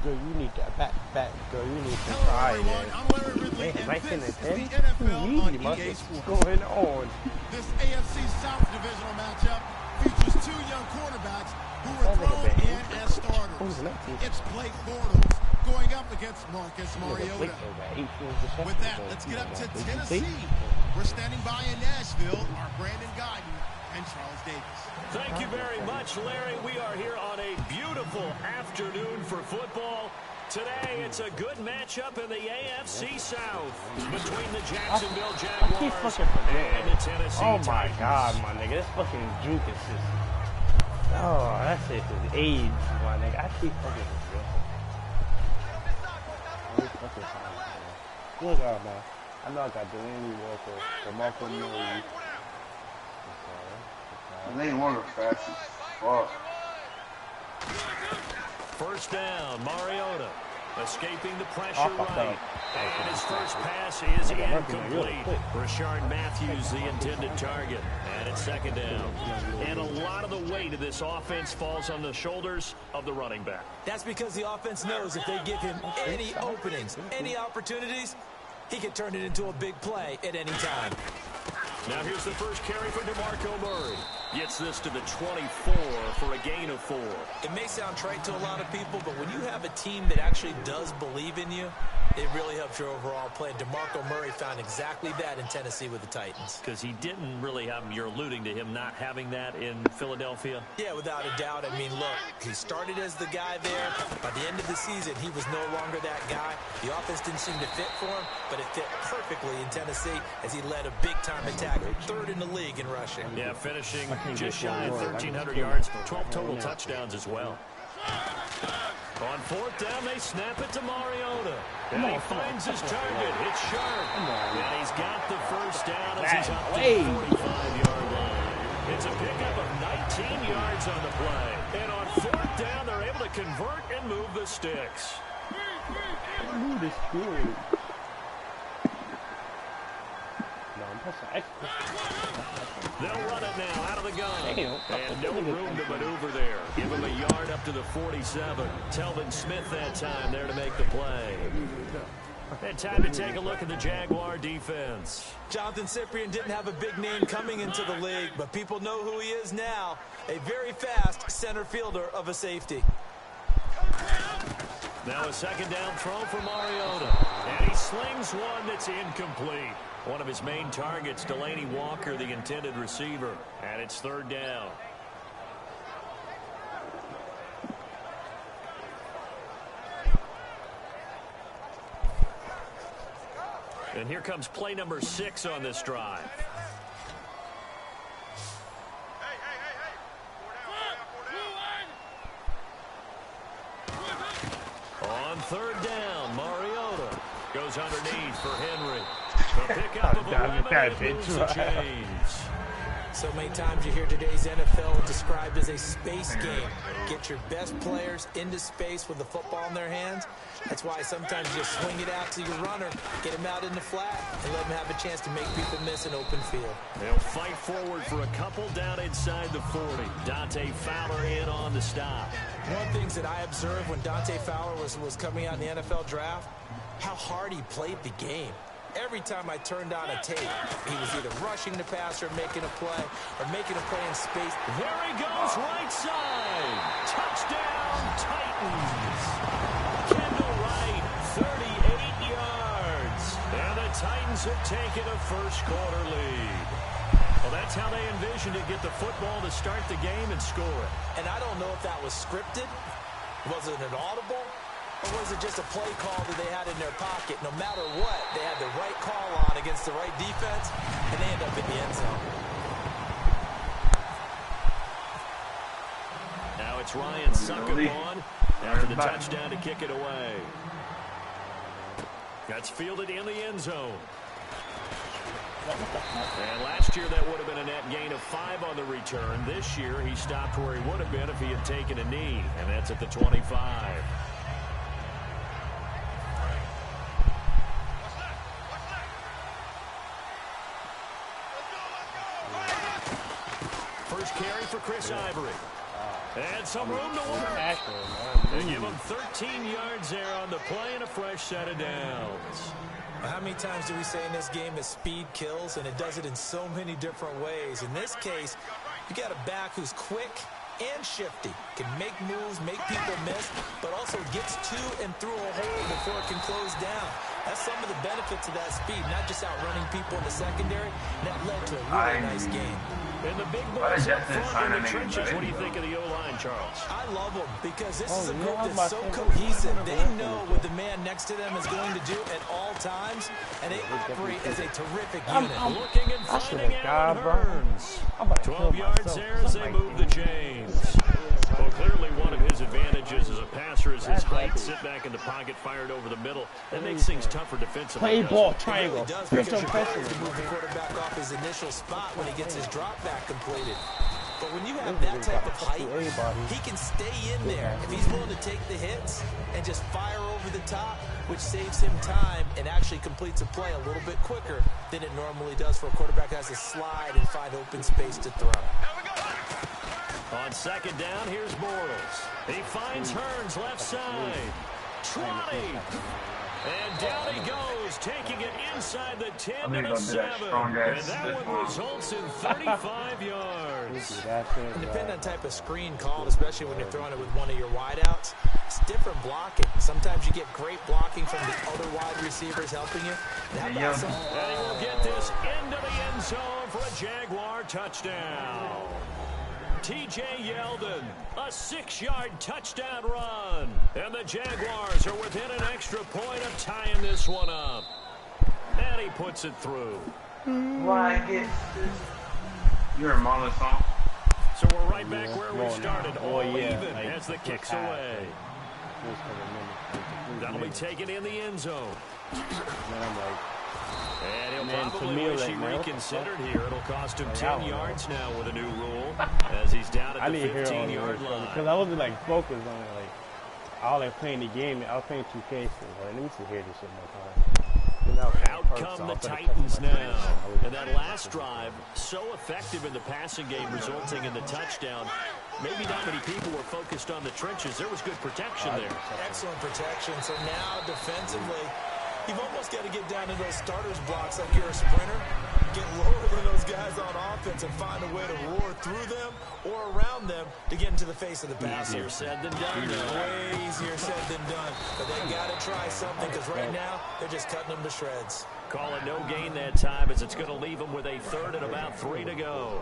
Girl, you need that back. Girl, you need to try that. Man, right in the 10? What's going on? This AFC South divisional matchup features two young quarterbacks who were thrown in as starters. It's Blake Bortles going up against Marcus Mariota. With that, let's get up to Tennessee. We're standing by in Nashville, our Brandon Guyton and Charles Davis. Thank you very much, Larry. We are here on a beautiful afternoon for football. Today, it's a good matchup in the AFC South between the Jacksonville Jaguars and the Tennessee Titans. Oh my God, my nigga, this fucking juke is just... Oh, that shit is age, my nigga. I keep fucking with you. Look out, man. I know I got Delaney Walker, DeMarco Murray. And they want her fast as fuck. First down, Mariota escaping the pressure right. And his first pass is incomplete. Rashard Matthews, the intended target. And it's second down. And a lot of the weight of this offense falls on the shoulders of the running back. That's because the offense knows if they give him any openings, any opportunities, he can turn it into a big play at any time. Now here's the first carry for DeMarco Murray. Gets this to the 24 for a gain of 4. It may sound trite to a lot of people, but when you have a team that actually does believe in you, it really helps your overall play. DeMarco Murray found exactly that in Tennessee with the Titans. Because he didn't really have, you're alluding to him not having that in Philadelphia? Yeah, without a doubt. I mean, look, he started as the guy there. By the end of the season, he was no longer that guy. The offense didn't seem to fit for him, but it fit perfectly in Tennessee as he led a big-time attack, third in the league in rushing. Yeah, finishing just shy of 1,300 yards, 12 total touchdowns as well. On fourth down, they snap it to Mariota. And he finds his target. It's sharp. And he's got the first down as he's up to the 45-yard line. It's a pickup of 19 yards on the play. And on fourth down, they're able to convert and move the sticks. Move this good. They'll run it now out of the gun. And no room to maneuver there. Give him a yard up to the 47. Telvin Smith that time there to make the play. And time to take a look at the Jaguar defense. Jonathan Cyprien didn't have a big name coming into the league, but people know who he is now. A very fast center fielder of a safety. Now a second down throw for Mariota. And he slings one that's incomplete. One of his main targets, Delaney Walker, the intended receiver. And it's third down. And here comes play number 6 on this drive. On third down, Mariota goes underneath for Henry. The pickup of 11 moves the chains. So many times you hear today's NFL described as a space game. Get your best players into space with the football in their hands. That's why sometimes you just swing it out to your runner, get him out in the flat, and let him have a chance to make people miss an open field. They'll fight forward for a couple down inside the 40. Dante Fowler in on the stop. One of the things that I observed when Dante Fowler was coming out in the NFL draft, how hard he played the game. Every time I turned on a tape, he was either rushing the passer, making a play, or making a play in space. There he goes, right side. Touchdown, Titans. Kendall Wright, 38 yards. And the Titans have taken a first quarter lead. Well, that's how they envisioned to get the football to start the game and score it. And I don't know if that was scripted. Was it an audible? Or was it just a play call that they had in their pocket? No matter what, they had the right call on against the right defense, and they end up in the end zone. Now it's Ryan Suckerman after the touchdown to kick it away. That's fielded in the end zone. And last year that would have been a net gain of 5 on the return. This year he stopped where he would have been if he had taken a knee, and that's at the 25. First carry for Chris Ivory. And some room to work. They give him 13 yards there on the play and a fresh set of downs. How many times do we say in this game that speed kills, and it does it in so many different ways? In this case, you got a back who's quick and shifty, can make moves, make people miss, but also gets to and through a hole before it can close down. That's some of the benefits of that speed, not just outrunning people in the secondary. That led to a really nice game. And the big boys up front in the trenches. What do you think of the O-line, Charles? I love them because this is a group that's so cohesive. They know what the man next to them is going to do at all times, and they operate as a terrific unit. Looking and finding Allen Hurns. 12 yards there as they move the chains. Well, clearly one of his advantages as a passer is his height. Sit back in the pocket, fired over the middle. That makes things tougher defensively. Play ball, triangle. It really does, because you're going to move the quarterback off his initial spot when he gets his drop back completed. But when you have that type of height, he can stay in there if he's willing to take the hits and just fire over the top, which saves him time and actually completes a play a little bit quicker than it normally does for a quarterback who has to slide and find open space to throw. On second down, here's Bortles. He finds Hurns left side. 20. And down he goes, taking it inside the 10 to the 7. And that one results in 35 yards. And depending on the type of screen called, especially when you're throwing it with one of your wideouts, it's different blocking. Sometimes you get great blocking from the other wide receivers helping you. And he will get this into the end zone for a Jaguar touchdown. T.J. Yeldon, a 6-yard touchdown run. And the Jaguars are within an extra point of tying this one up. And he puts it through. You're a Marlon song. So we're right back where we started. All even as the kick's away. That'll be taken in the end zone. And he'll probably wish he reconsidered here. It'll cost him 10 yards now with a new rule as he's down at the 15-yard line. Because I wasn't like focused on it. Like, I was like playing the game. I was playing 2K. So let me see hear this shit more time. Out come the Titans now. And that last drive, so effective in the passing game, resulting in the touchdown. Maybe not many people were focused on the trenches. There was good protection there. Excellent protection. So now defensively, you've almost got to get down to those starters blocks like you're a sprinter. Get lower than those guys on offense and find a way to roar through them or around them to get into the face of the pass. Easier said than done. Way easier said than done. But they got to try something because right now they're just cutting them to shreds. Call it no gain that time as it's going to leave them with a third and about 3 to go.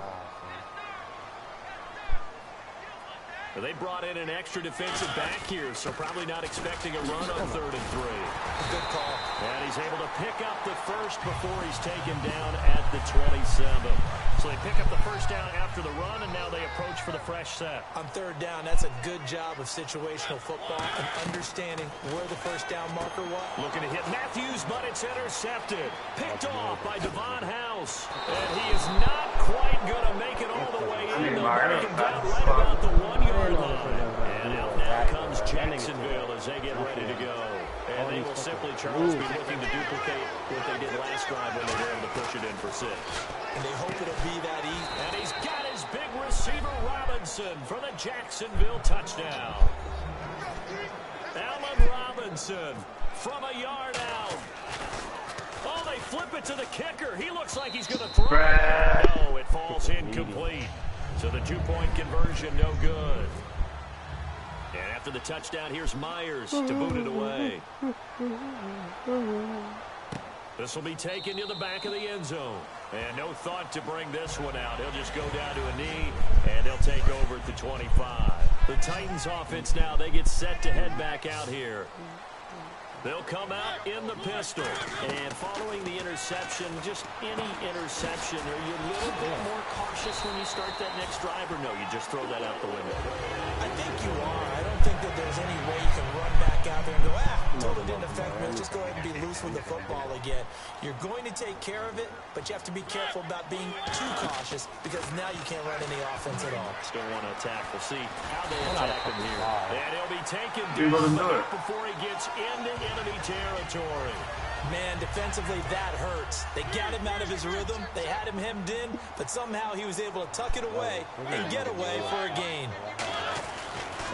They brought in an extra defensive back here, so probably not expecting a run on 3rd and 3. Good call. And he's able to pick up the first before he's taken down at the 27. So they pick up the first down after the run, and now they approach for the fresh set. On 3rd down, that's a good job of situational football and understanding where the first down marker was. Looking to hit Matthews, but it's intercepted. Picked off by Devon House. And he is not quite going to make it all the way in. They'll break him down right about the 1-yard line. And out now comes Jacksonville as they get ready to go. And they will simply, Charles, be looking to duplicate what they did last drive when they were able to push it in for 6. And they hope it'll be that easy. And he's got his big receiver, Robinson, for the Jacksonville touchdown. Allen Robinson from a yard out. Oh, they flip it to the kicker. He looks like he's going to throw it. No, it falls incomplete. So the 2-point conversion, no good. And after the touchdown, here's Myers to boot it away. This will be taken to the back of the end zone. And no thought to bring this one out. He'll just go down to a knee, and they'll take over at the 25. The Titans offense now, they get set to head back out here. They'll come out in the pistol. And following the interception, just any interception, are you a little bit more cautious when you start that next drive, or no, you just throw that out the window? I think you are. I don't think that there's any way you can run back out there and go, totally didn't affect me. Let's just go ahead and be loose with the football again. You're going to take care of it, but you have to be careful about being too cautious because now you can't run any offense at all. Still want to attack. We'll see how they attack him here. And he'll be taken down before he gets into enemy territory. Man, defensively, that hurts. They got him out of his rhythm. They had him hemmed in, but somehow he was able to tuck it away and get away for a gain.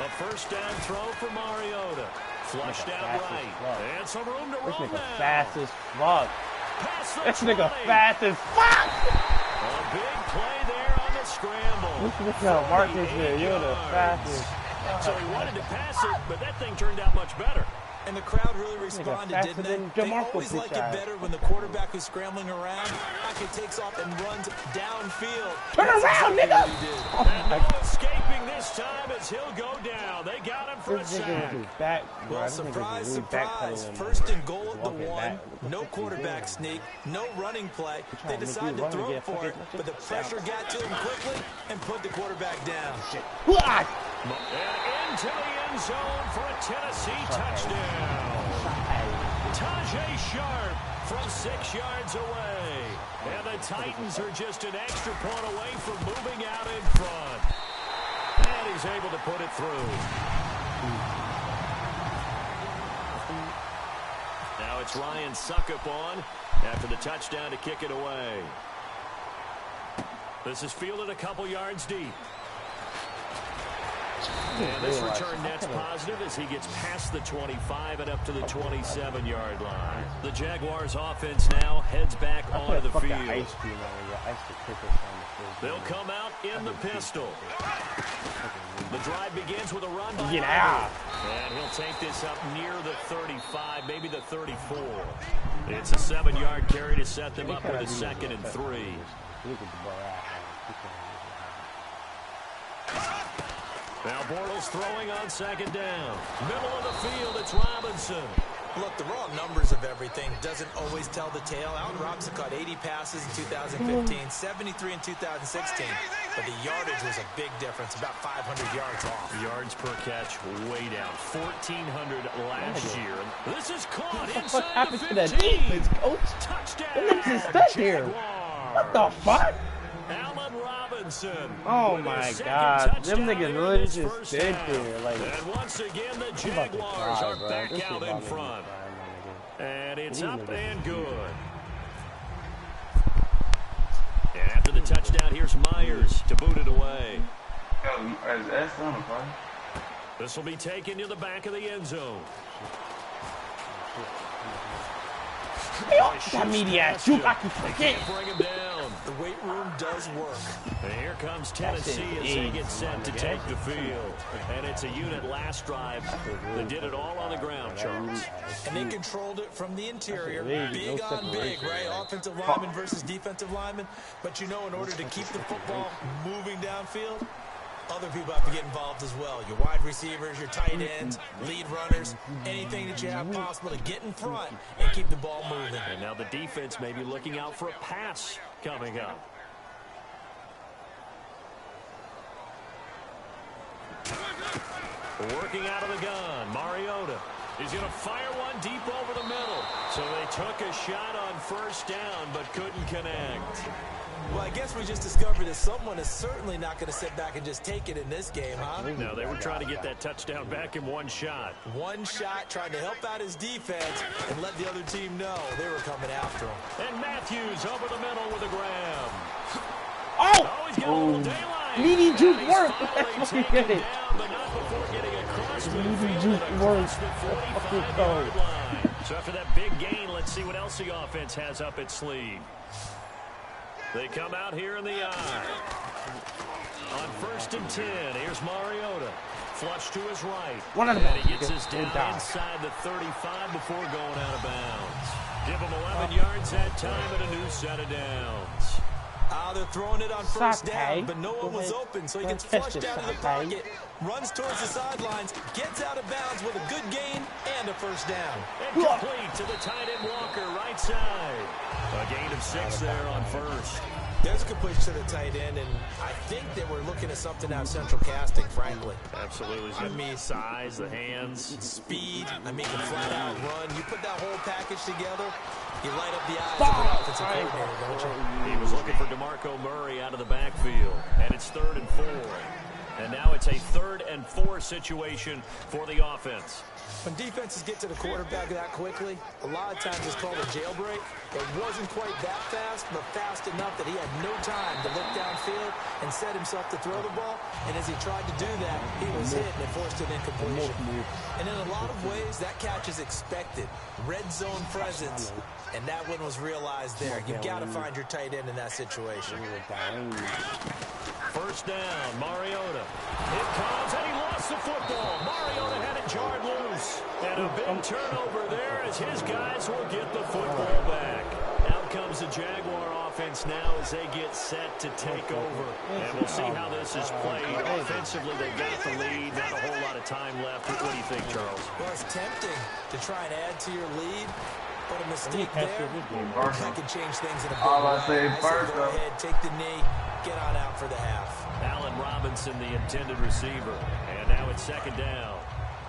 A first down throw for Mariota. Flushed out right. And some room to roam now. Fast as fuck. This nigga fast as fuck. A big play there on the scramble. Look how Marcus here. You're the fastest. So he wanted to pass it, but that thing turned out much better. And the crowd really responded, didn't they? They always like it better when the quarterback who's scrambling around takes off and runs downfield. Turn around, nigga! And no escaping this time as he'll go down. They got him for a sack. Well, surprise, surprise. First and goal at the 1. No quarterback sneak. No running play. They decided to throw for it, but the pressure got to him quickly and put the quarterback down. And into the end zone for a Tennessee touchdown. Tajay Sharp from 6 yards away. And the Titans are just an extra point away from moving out in front. And he's able to put it through. Now it's Ryan Suckup on after the touchdown to kick it away. This is fielded a couple yards deep. And this return net's positive as he gets past the 25 and up to the 27-yard line. The Jaguars offense now heads back onto the field. They'll come out in the pistol. The drive begins with a run by Get out. And he'll take this up near the 35, maybe the 34. It's a 7-yard carry to set them up with a 2nd and 3. Now Bortles throwing on 2nd down. Middle of the field, it's Robinson. Look, the raw numbers of everything doesn't always tell the tale. Allen Robinson caught 80 passes in 2015, 73 in 2016. But the yardage was a big difference, about 500 yards off. Yards per catch way down, 1,400 last year. This is caught inside the 15. What happened to the defense, coach? Touchdown. What is this here? What the fuck? Allen Robinson. Oh my God, them niggas really just stood there. Like, and once again, the Jaguars are back out in front. And it's up and good. And after the touchdown, here's Myers to boot it away. This will be taken to the back of the end zone. that media shoot, I can forget. Bring him down. The weight room does work. And here comes Tennessee as they get set to take the field. And it's a unit last drive that did it all on the ground, Charles. And they controlled it from the interior. Big on big, right? Offensive lineman versus defensive lineman. But you know, in order to keep the football moving downfield, other people have to get involved as well. Your wide receivers, your tight ends, lead runners, anything that you have possible to get in front and keep the ball moving. And now the defense may be looking out for a pass coming up. Working out of the gun, Mariota is going to fire one deep over the middle. So they took a shot on first down but couldn't connect. Well, I guess we just discovered that someone is certainly not going to sit back and just take it in this game, huh? No, they were trying to get that touchdown back in one shot. One shot, trying to help out his defense and let the other team know they were coming after him. And Matthews over the middle with a grab. Oh! He's got a little daylight. Meaty juke work. That's what he did it. But not before getting across the Meaty field juke and work. across the 45-yard line. So after that big gain, let's see what else the offense has up its sleeve. They come out here in the eye. On 1st and 10, here's Mariota. Flush to his right. And he gets his down inside the 35 before going out of bounds. Give him 11 yards that time and a new set of downs. They're throwing it on first down, but no one was open, so he gets flushed out of the pocket, runs towards the sidelines, gets out of bounds with a good gain and a first down. And complete to the tight end Walker, right side. A gain of 6 there on first. There's a completion to the tight end, and I think that we're looking at something out of central casting, frankly. Absolutely. I mean, size, the hands. Speed, the flat-out run. You put that whole package together, you light up the eyes of an offensive coordinator, don't you? He was looking for DeMarco Murray out of the backfield, and it's 3rd and 4. And now it's a 3rd and 4 situation for the offense. When defenses get to the quarterback that quickly, a lot of times it's called a jailbreak. It wasn't quite that fast, but fast enough that he had no time to look downfield and set himself to throw the ball. And as he tried to do that, he was hit and it forced an incompletion. And in a lot of ways, that catch is expected. Red zone presence, and that one was realized there. You've got to find your tight end in that situation. First down, Mariota. It comes, and he lost the football. Mariota had it jarred loose. And a big turnover there as his guys will get the football back. Out comes the Jaguar offense now as they get set to take over. And we'll see how this is played. Offensively, they got the lead. Not a whole lot of time left. What do you think, Charles? Well, it's tempting to try and add to your lead. But a mistake there, that could change things in a big way. Go ahead, take the knee, get on out for the half. Allen Robinson, the intended receiver. And now it's 2nd down.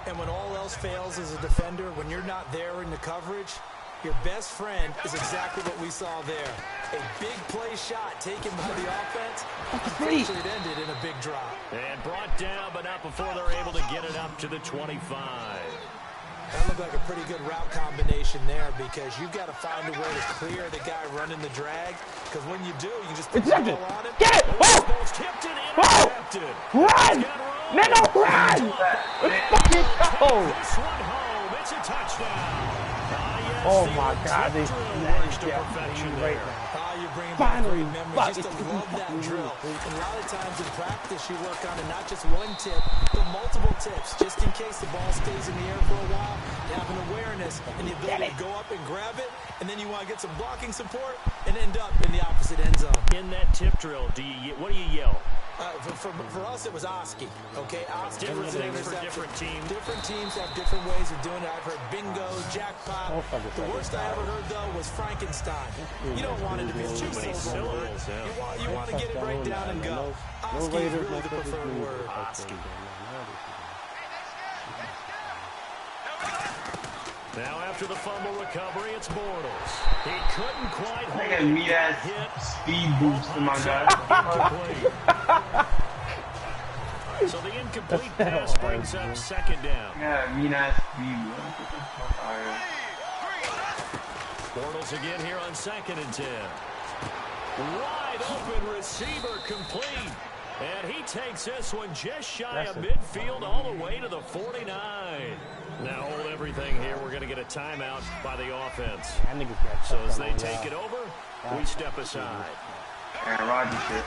And when all else fails as a defender, when you're not there in the coverage, your best friend is exactly what we saw there. A big play shot taken by the offense. Unfortunately, it ended in a big drop. And brought down, but not before they're able to get it up to the 25. That looked like a pretty good route combination there because you've got to find a way to clear the guy running the drag. Because when you do, you just put the ball on it. Get it! Almost tipped it, intercepted. Run! Nano, run! Let's fucking go! This one home. It's a touchdown. Yes, oh my God, they snatched to perfection right there. You're bringing back great memories. Just to love that drill. And a lot of times in practice, you work on it, not just one tip, but multiple tips, just in case the ball stays in the air for a while. You have an awareness and the ability to go up and grab it, and then you want to get some blocking support and end up in the opposite end zone. In that tip drill, what do you yell? For us, it was Oski. Okay, Oski was an interception. Different teams. Different teams have different ways of doing it. I've heard bingo, jackpot. The worst I ever heard, though, was Frankenstein. You don't want it to be too many syllables. You want to get it right down and go. Oski is really the preferred word. Oski. Now after the fumble recovery, it's Bortles. He couldn't quite hold it. Hit. Speed boost to my guy. So the incomplete pass brings up 2nd down. Yeah, mean-ass speed. Bortles again here on 2nd and 10. Wide open receiver complete. And he takes this one just shy of midfield all the way to the 49. Now hold everything here. We're going to get a timeout by the offense. So as they take it over, we step aside. Aaron Rodgers shit.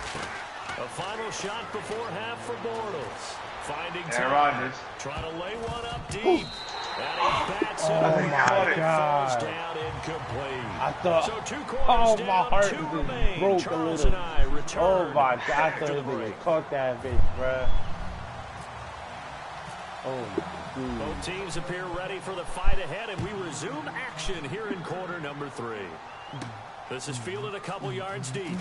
A final shot before half for Bortles. Finding time. Aaron Rodgers. Trying to lay one up deep. And he bats it. Oh my God. Falls down incomplete. I thought, so 2 quarters my down, heart 2 just remain. broke Charles a and little. I return Oh my God, I back thought to the they break. caught that bitch, bruh. Oh my God. Both teams appear ready for the fight ahead, and we resume action here in quarter number 3. This is fielded a couple yards deep.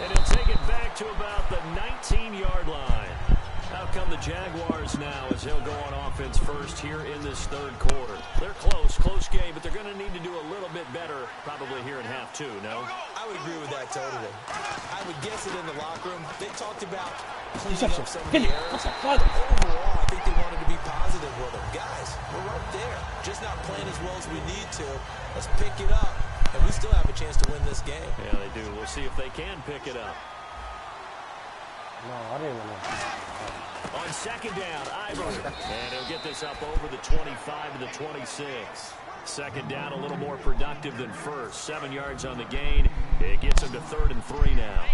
And he'll take it back to about the 19-yard line. Out come the Jaguars now as they'll go on offense first here in this 3rd quarter. They're close game, but they're going to need to do a little bit better probably here in half 2, no? I would agree with that totally. I would guess it in the locker room. They talked about cleaning up some of the errors. Overall, I think they wanted to be positive with them. Guys, we're right there. Just not playing as well as we need to. Let's pick it up, and we still have a chance to win this game. Yeah, they do. We'll see if they can pick it up. No, I didn't want to. On 2nd down, Iverson. And he'll get this up over the 25 to the 26. 2nd down, a little more productive than first. 7 yards on the gain. It gets him to 3rd and 3 now.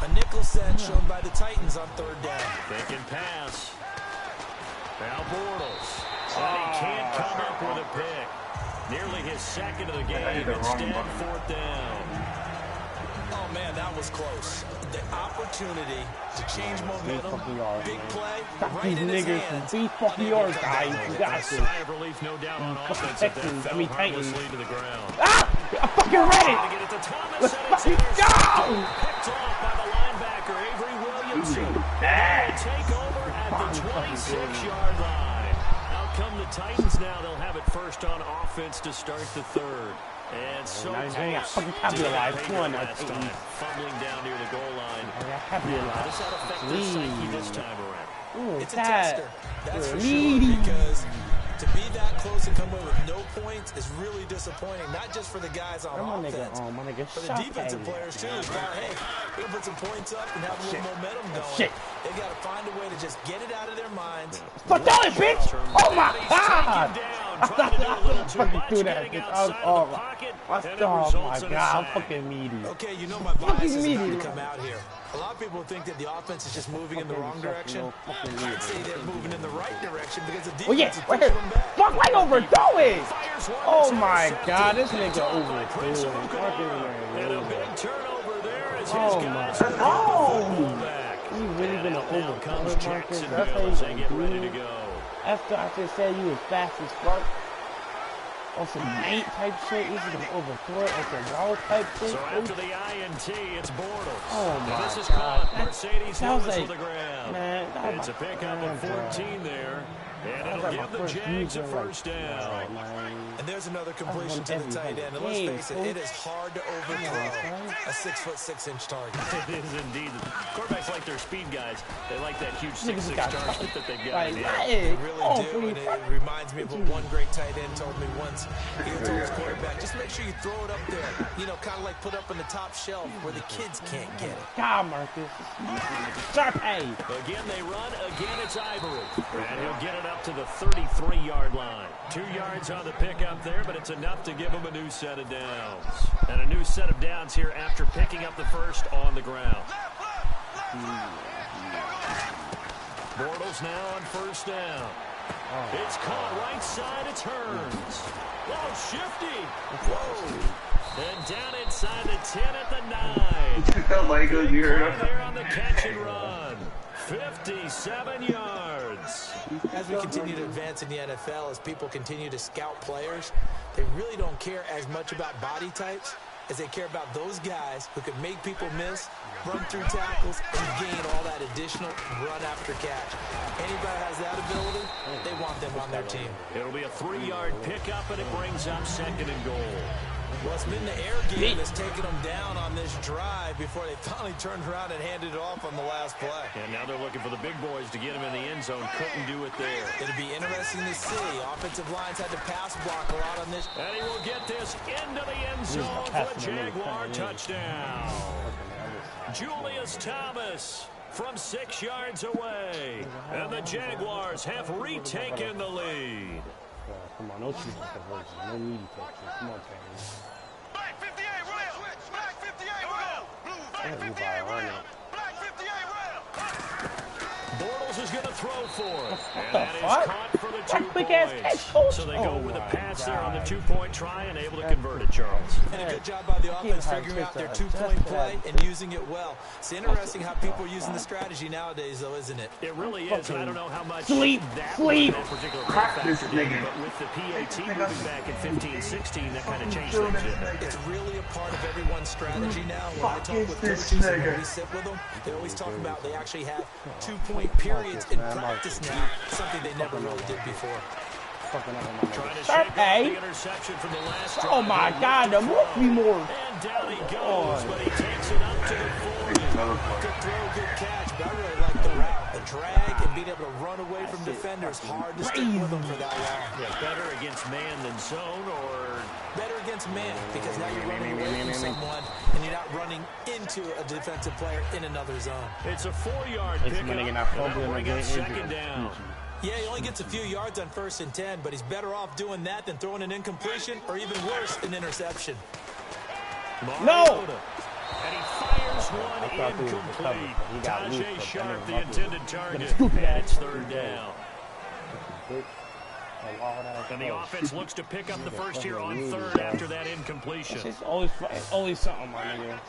A nickel set shown by the Titans on 3rd down. Thinking pass. Now Bortles. And he can't come up with a pick. Nearly his 2nd of the game. Instead, 4th down. Oh, man, that was close. The opportunity to change momentum, big play, right in his hands. These fucking yards, guys. You got this. Sigh of relief, no doubt, on offense at that fell harmlessly to the ground. Ah! I fucking read it! Let's fucking go! Picked off by the linebacker, Avery Williamson. They'll take over at the 26-yard line. Out come the Titans now. They'll have it first on offense to start the 3rd. And so capitalize. Come on now, fumbling down near the goal line. Capitalize. Does that affect their psyche this time around? It's a tester. That's for sure, because to be that close and come away with no points is really disappointing, not just for the guys on offense, for the defensive players too. Hey, we're gonna put some points up and have a little momentum going. They got to find a way to just get it out of their minds. Fuck that, bitch! Oh my God! I thought I was fucking do that, bitch. Oh my God, I'm fucking meaty. Okay, you know my bias is not to come out here. A lot of people think that the offense is just moving in the wrong direction. I'd say they're moving in the right direction because the defense is pushing them back. Fuck, why overthrow it? Oh my God, this nigga overthrew it. And a big turnover there as his guys you really been an overthrow, Marcus? That's how you get ready to go. After I just said you was fast as fuck. On some night type shit, this is gonna overthrow it, on some raw type shit. So after the INT, it's Bortles. Oh my this is God. Mercedes Sounds Lewis like, to the ground. Man, it's a pickup of 14 there. And it'll give the Jags a first down. And there's another completion to the tight end. And let's face it, it is hard to overthrow a 6'6" target. It is indeed. Quarterbacks like their speed guys. They like that huge 6'6" target that they've got. They really do. And it reminds me of what one great tight end told me once. He told his quarterback, just make sure you throw it up there. You know, kind of like put up on the top shelf where the kids can't get it. God, Marcus. Sharp A. Again, they run. Again, it's Ivory. And he'll get it up to the 33-yard line. 2 yards on the pickup there, but it's enough to give him a new set of downs. And a new set of downs here after picking up the first on the ground. Bortles now on first down. It's caught right side. It's Hearns. Whoa, shifty. Whoa. And down inside the 10 at the 9. Felt like it was there on the catch and run. 57 yards. As we continue to advance in the NFL, as people continue to scout players, they really don't care as much about body types as they care about those guys who can make people miss, run through tackles, and gain all that additional run after catch. Anybody has that ability, they want them on their team. It'll be a 3-yard pickup, and it brings up 2nd and goal. Well, it's been the air game that's taken them down on this drive before they finally turned around and handed it off on the last play. And now they're looking for the big boys to get him in the end zone. Couldn't do it there. It'll be interesting to see. Offensive lines had to pass block a lot on this. And he will get this into the end zone for a Jaguar touchdown. Julius Thomas from 6 yards away. And the Jaguars have retaken the lead. Come on, no cheese conversion, no meaty touches. Come on, Taylor. Black 58 rail. Black 58 rail. Blue 58 rail. Black 58 rail. Bortles is going to throw for it. And that is caught for the 2 points. So they go with a pass there on the 2-point try and able to convert it, Charles. And a good job by the offense figuring out their 2-point play and using it well. It's interesting how people are using the strategy nowadays, though, isn't it? It really is. I don't know how much that particular Practice, factor did, but with the PAT moving back in 15-16, that kind of changed things. It's really a part of everyone's strategy now. When I talk with coaches and when we sit with them, they always talk about they actually have 2-point periods in practice now, something they never really did before. Trying to shake off the interception from the last drive. Oh my God, the movie more. And down he goes, but he takes it up to the 40. Good throw, good catch, but I really like the route. The drag and being able to run away from defenders, hard to stick with them for that long. Yeah, better against man than zone, or better against man, because now you're running away from someone and you're not running into a defensive player in another zone. It's a 4-yard pickup. Bring up 2nd down. Yeah, he only gets a few yards on 1st and 10, but he's better off doing that than throwing an incompletion or even worse, an interception. No! And he fires one incomplete. Tajay Sharp, the intended target. And it's 3rd down. And the offense looks to pick up the first here on 3rd after that incompletion. It's always something, my nigga.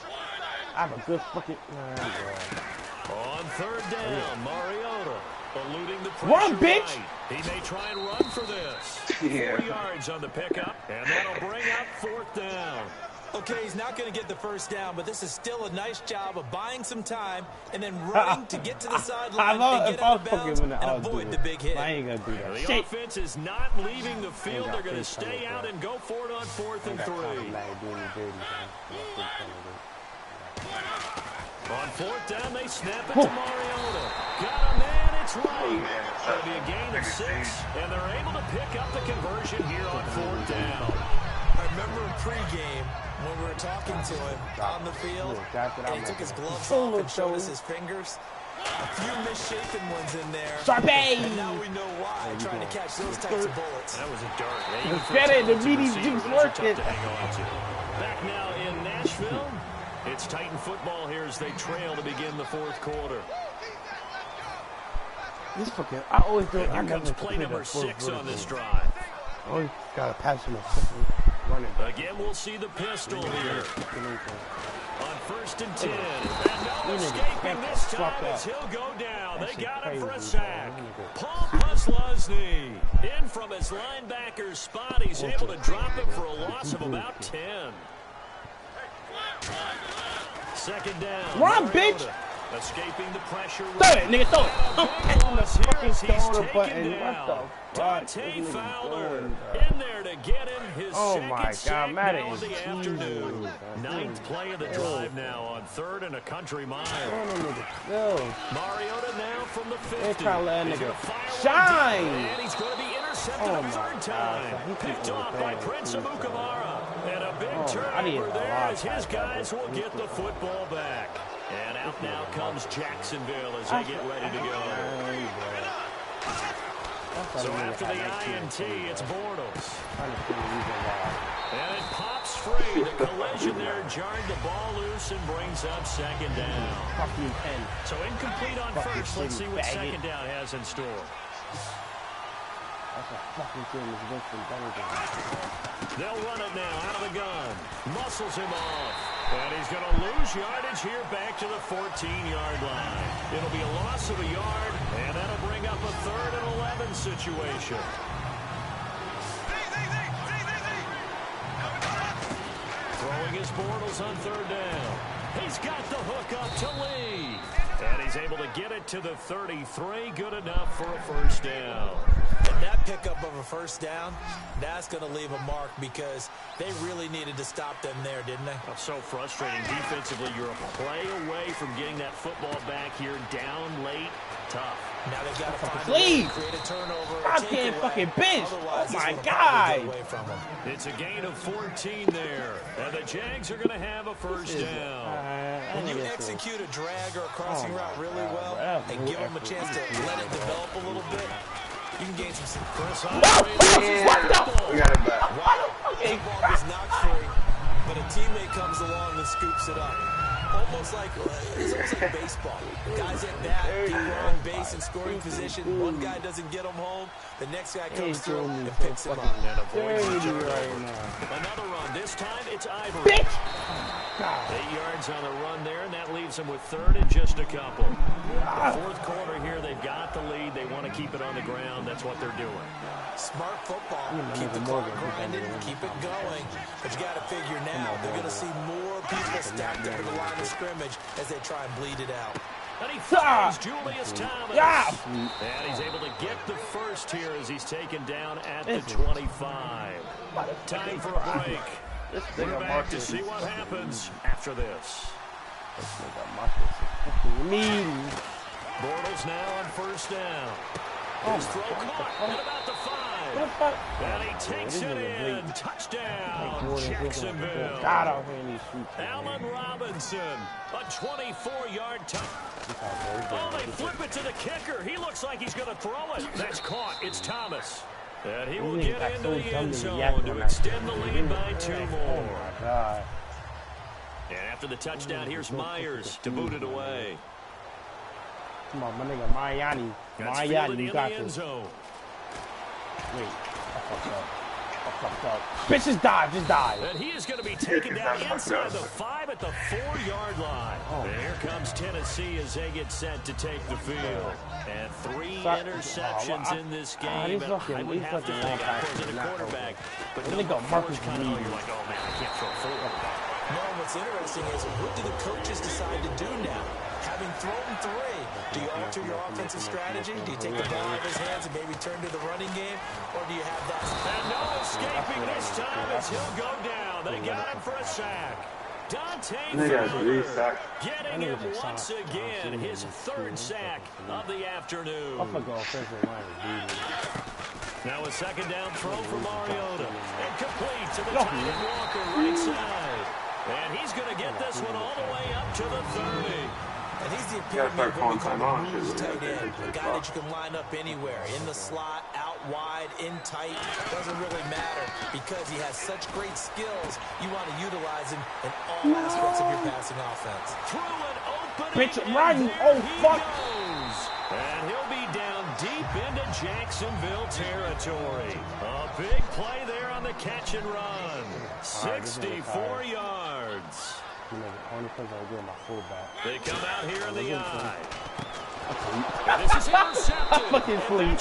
I have a good fucking... On 3rd down, Mariota eluding the pressure. Run, bitch! Right. He may try and run for this. 4 yards on the pickup, and that'll bring up 4th down. Okay, he's not going to get the first down, but this is still a nice job of buying some time and then running to get to the sideline and get out of bounds and avoid the big hit. I ain't going to do that. The offense is not leaving the field. They're going to stay out and go for it on 4th and 3. On 4th down, they snap it to Mariota. Got a man, it's right. It'll be a gain of 6, and they're able to pick up the conversion here on 4th down. I remember in pregame when we were talking to him on the field, and he took his gloves off and showed us his fingers. A few misshapen ones in there. And now we know why, trying to catch those types of bullets. That was a dart. Get it, the meaty juice working. Back now in Nashville. It's Titan football here as they trail to begin the 4th quarter. This fucking, I always do. Here comes play number 6 on this drive. I always gotta pass him. Again, we'll see the pistol here. On 1st and 10. And no escaping this time as he'll go down. They got him for a sack. Paul Pusluzny in from his linebacker's spot. He's able to drop him for a loss of about 10. 2nd down. Run, bitch! Escaping the pressure. Throw it, nigga, throw it. I'm the fucking He's throw the button. taken What down. the Dante fuck? Fowler in there to get him his second sack Madden now is of the afternoon. 9th play of the drive now on 3rd and a country mile. Mariota now from the 50. They're trying to let a He's nigga gonna fire shine. one deep, and he's going to be intercepted a 3rd time. Picked off by Prince Amukamara. And a big turnover there as his guys will get the football back. And out now comes Jacksonville as they get ready to go. So after the INT, it's Bortles. And it pops free. The collision there jarred the ball loose and brings up 2nd down. So incomplete on 1st. Let's see what 2nd down has in store. They'll run it now out of the gun. Muscles him off. And he's going to lose yardage here back to the 14-yard line. It'll be a loss of a yard, and that'll bring up a 3rd and 11 situation. Throwing his Bortles on 3rd down. He's got the hook up to Lee. And he's able to get it to the 33. Good enough for a 1st down. And that pickup of a 1st down, that's going to leave a mark because they really needed to stop them there, didn't they? That's so frustrating. Defensively, you're a play away from getting that football back here down late. Tough. Now they've got to find a way to create a turnover. I can't fucking bench. Oh, my God. It's a gain of 14 there. And the Jags are going to have a 1st down. When you execute a drag or a crossing route really well and give them a chance to let it develop a little bit, you can gain some. We got it back. The ball gets knocked free, but a teammate comes along and scoops it up. It's almost like baseball. Guys at bat, people are on base in scoring position. One guy doesn't get them home. The next guy comes through and picks him up. Another run. This time it's Ivory. 8 yards on the run there, and that leaves them with 3rd and just a couple. The 4th quarter here, they've got the lead. They want to keep it on the ground. That's what they're doing. Smart football. Keep the clock grinding, keep it going. But you got to figure now, they're going to see more people stacked up at the line of scrimmage as they try and bleed it out. And he finds Julius Thomas. And he's able to get the 1st here as he's taken down at the 25. Time for a break. We're back to see what happens after this. Bortles now on 1st down. His throw caught at about the 5. And he takes it in. Touchdown, Jacksonville. Allen Robinson, a 24-yard touchdown. Oh, they flip it to the kicker. He looks like he's going to throw it. That's caught. It's Thomas. And he will get into the end zone to extend the lead by 2 more. And after the touchdown, here's Myers to boot it away. Come on, my nigga, Mariani, you got this. Wait, I fucked up. Bitch, just dive. And he is going to be taken down inside the 5 at the 4-yard line. And here comes Tennessee as they get set to take the field. And 3 interceptions in this game. And I would have to think I wasn't a quarterback. But no, Marcus Reed. You're like, oh man, I can't throw 4. No, what's interesting is what do the coaches decide to do now? Having thrown 3, do you alter your offensive strategy? Do you take the ball out of his hands and maybe turn to the running game? Or do you have that? And no escaping this time as he'll go down. They got him for a sack. Dante Fowler getting him once again, his 3rd sack of the afternoon. Now a 2nd down throw for Mariota. And complete to the tight end Walker right side. And he's going to get this one all the way up to the 30. And he's the epitome of what we call a bruised tight end. A guy that you can line up anywhere. In the slot, out wide, in tight. Doesn't really matter because he has such great skills. You want to utilize him in all aspects of your passing offense. Through an opening. Bitch, Ryan. Oh, fuck. And he'll be down deep into Jacksonville territory. A big play there on the catch and run. 64 yards. They come out here in the eye. This is intercepted. Fucking sleep.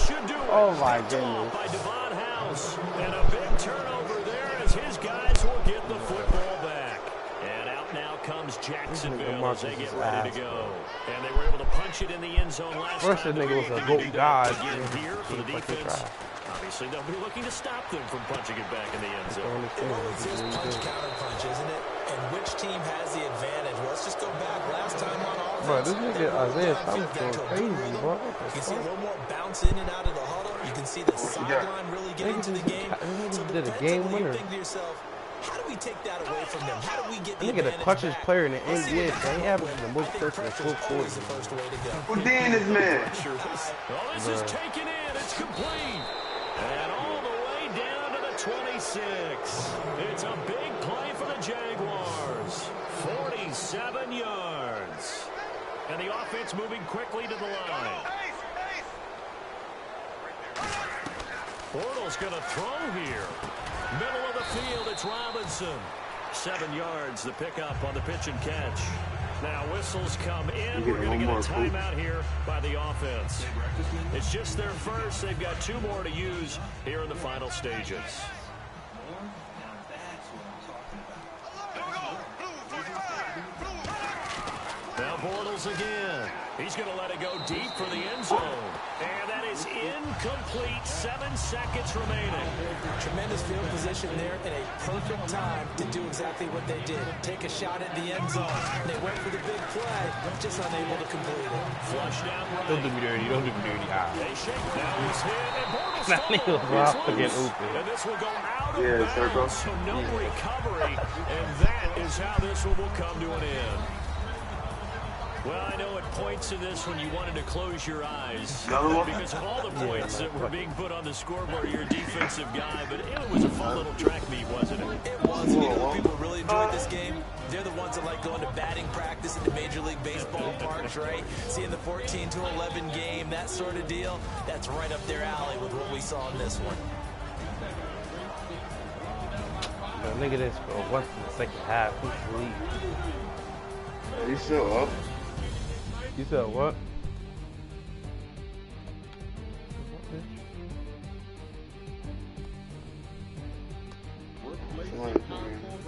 Oh my goodness. By Devon House. And a big turnover there as his guys will get the football back. And out now comes Jacksonville as they get ready to go. And they were able to punch it in the end zone last time. First, the nigga was a goat god. Here for the defense. Obviously, they'll be looking to stop them from punching it back in the end zone. It always is punch-counter-punch, isn't it? And which team has the advantage? Well, let's just go back last time on offense. Bro, this nigga Isaiah Thomas going crazy, bro. You can see a little more bounce in and out of the huddle. You can see the sideline really get into the game. So did a game winner. Think to yourself, how do we take that away from them? How do we get the nigga the clutchest player in the NBA? They have the most pressure in full court. Who did this man? Oh, this is taken in. It's complete. And all the way down to the 26. It's a big play for the Jaguars. 47 yards. And the offense moving quickly to the line. Bortles going to throw here. Middle of the field, it's Robinson. 7 yards, the pickup on the pitch and catch. Now whistles come in. We're going to get a timeout here by the offense. It's just their first. They've got 2 more to use here in the final stages. Now Bortles again. He's going to let it go deep for the end zone. And that is incomplete. 7 seconds remaining. Tremendous field position there in a perfect time to do exactly what they did. Take a shot at the end zone. They went for the big play, just unable to complete it. Flush down right. Don't do me dirty. Don't do me dirty. They shake. Now he's hit. And Bortles and this will go out of bounds. So no recovery. And that is how this one will come to an end. Well, I know at points in this when you wanted to close your eyes because of all the points that were being put on the scoreboard, you're a defensive guy, but it was a fun little track meet, wasn't it? It was. You know, people really enjoyed this game. They're the ones that like going to batting practice in the Major League Baseball parks, right? Seeing the 14-11 game, that sort of deal, that's right up their alley with what we saw in this one. Look at this, bro. Once in the second half, he's asleep. He's still up. You said what?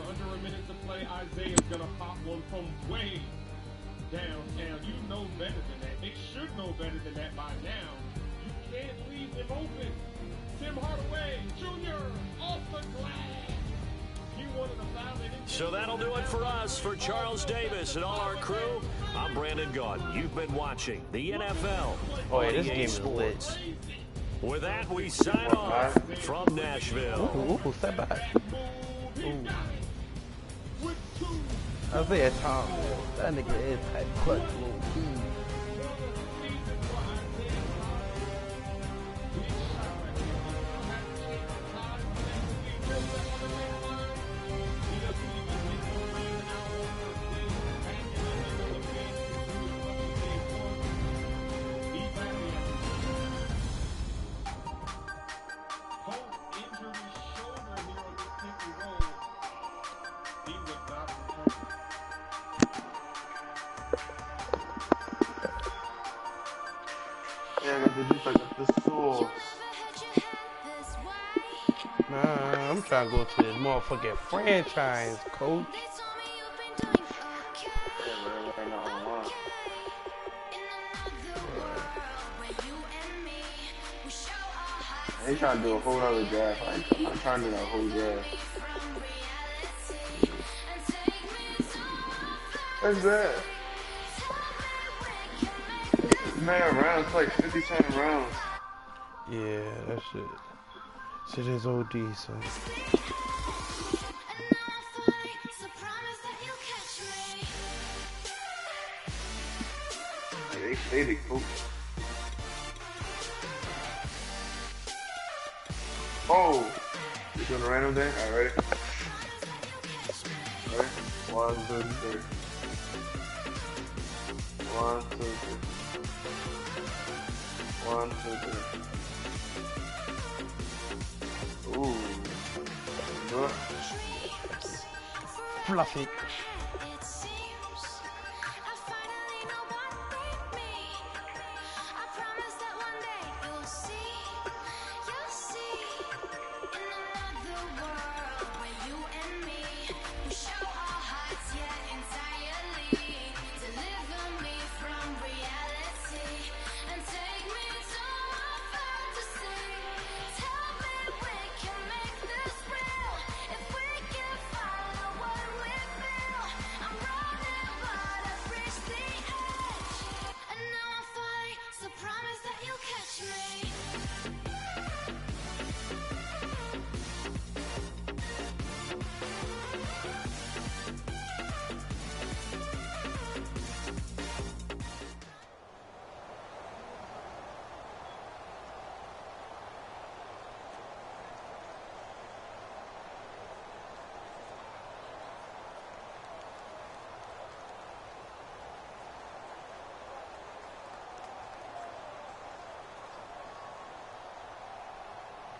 Under a minute to play, Isaiah's gonna pop one from way downtown. You know better than that. They should know better than that by now. You can't leave him open. Tim Hardaway Jr. off the glass. So that'll do it for us. For Charles Davis and all our crew, I'm Brandon Gaudin. You've been watching the NFL. Oh, yeah, this game is lit. With that, we sign off from Nashville. Ooh, step back. Ooh. Isaiah Thomas. That nigga is tight clutch, little dude. Nah, I'm trying to go to this motherfucking franchise, coach. They trying to do a whole other draft. I'm trying to do a whole draft. What's that? Man, rounds like 50-cent rounds. Yeah, that shit is OD, son. They say they cool. Oh! You doing a random thing? Alright, ready? Ready? 1, 2, 3. 1, 2, 3. 1, 2, 3. Ooh. Good. Fluffy.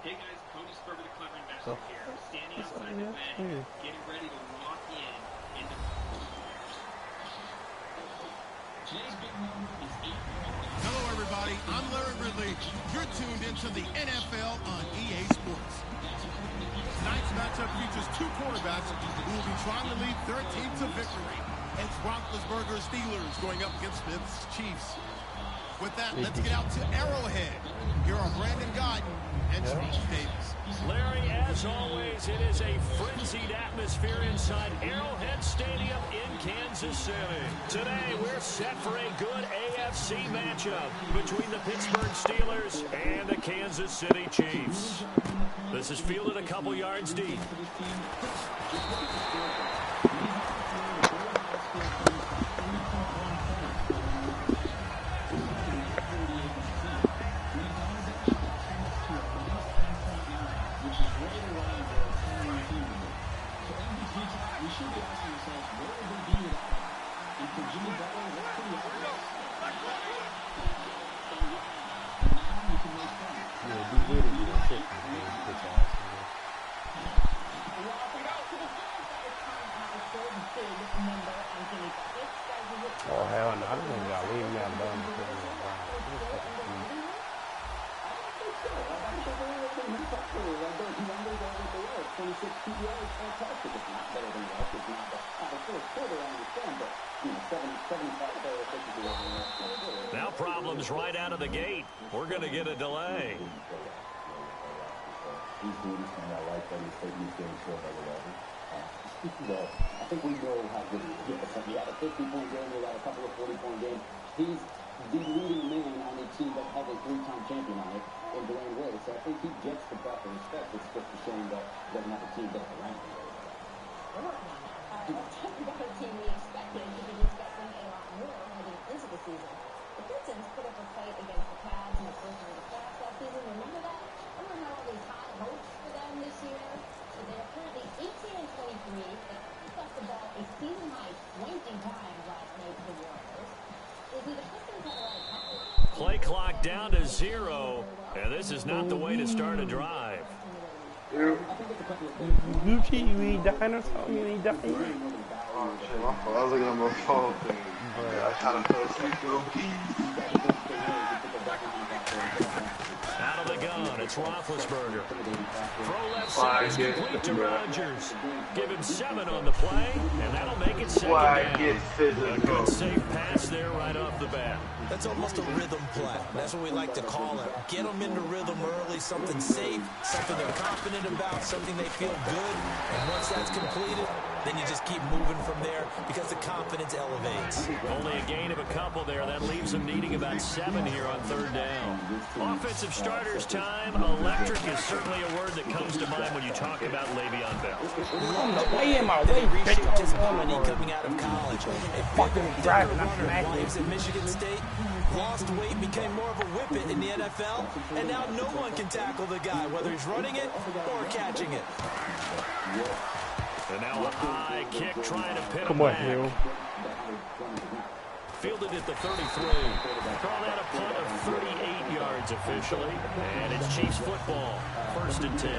Hey guys, Cody Spurber, the Clever Investor here. I'm standing outside the bank, getting ready to walk into... Today's big number is 8. Hello everybody, I'm Larry Ridley. You're tuned into the NFL on EA Sports. Tonight's matchup features two quarterbacks who will be trying to lead their team to victory. It's Roethlisberger's Steelers going up against Smith's Chiefs. With that, let's get out to Arrowhead. Here are Brandon Guyton and Steve Davis. Larry, as always, it is a frenzied atmosphere inside Arrowhead Stadium in Kansas City. Today, we're set for a good AFC matchup between the Pittsburgh Steelers and the Kansas City Chiefs. This is fielded a couple yards deep. Oh, hell no. I don't think y'all leave me alone. Now problems right out of the gate. We're going to get a delay. Well, I think we know how good he is. He had a 50-point game, he had a couple of 40-point games. He's the leading man on a team that has a 3-time champion on it in Dwayne Wade. So I think he gets the proper respect. It's just a shame that he doesn't have a team that's around him. We're working on that. Talking about a team we expected to be discussing a lot more heading into the season. The Pistons put up a fight against the Cavs in the first round of the playoffs last season. Remember that? Remember how all these high hopes for them this year? So they are currently 18-23. They passed the ball a season-high 20 times last night to the Warriors. Is he the Pistons have a lot of talent? Play clock down to 0. And this is not the way to start a drive. Gucci, you ain't dying or something? You ain't dying? Oh shit, my fault. I was looking at my phone thing. I kind of fell asleep. Out of the gun It's Roethlisberger. Throw left side is complete to Rodgers. Give him 7 on the play, and that'll make it 2nd down. A good safe pass there right off the bat. That's almost a rhythm play. That's what we like to call it. Get them into rhythm early, something safe, something they're confident about, something they feel good. And once that's completed, then you just keep moving from there because the confidence elevates. Only a gain of a couple there. That leaves them needing about 7 here on 3rd down. Offensive starters time. Electric is certainly a word that comes to mind when you talk about Le'Veon Bell. Way in my way, reshaped his body coming out of college. A fucking driving, not runner while he was at Michigan State. Lost weight, became more of a whippet in the NFL, and now no one can tackle the guy, whether he's running it or catching it. And now a high kick trying to pin him on, back. Hill. Fielded at the 33. Call that a punt of 38 yards officially. And it's Chiefs football. 1st and 10.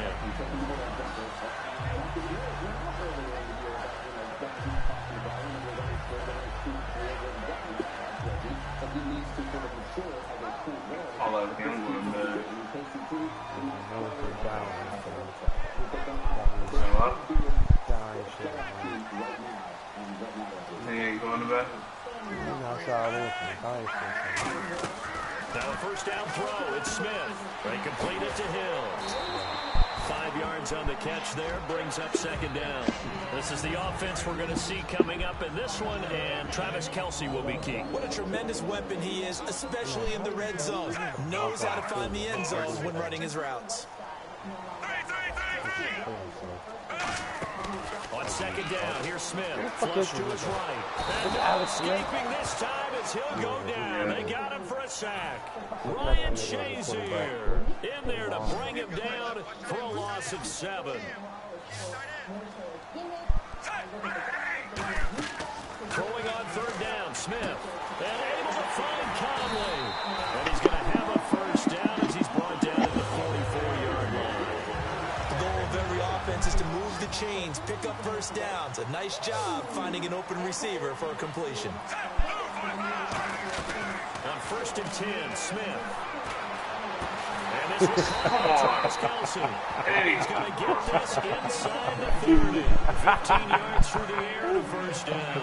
Now a 1st down throw. It's Smith. They complete it to Hill. 5 yards on the catch there. Brings up 2nd down. This is the offense we're going to see coming up in this one, and Travis Kelce will be key. What a tremendous weapon he is, especially in the red zone. Knows how to find the end zone when running his routes. On 2nd down, here's Smith. Flush to his right. And now escaping this time as he'll go down. They got him for a sack. Ryan Shazier in there to bring him down for a loss of 7. Throwing on 3rd down, Smith. And able to find Conley. And he's going to have a 1st down as he's brought down at the 44-yard line. The goal of every offense is to move the chains, pick up 1st downs. A nice job finding an open receiver for a completion. On 1st and 10, Smith. And this is Travis Kelce. And he's going to get this inside the 30. 15 yards through the air and a 1st down.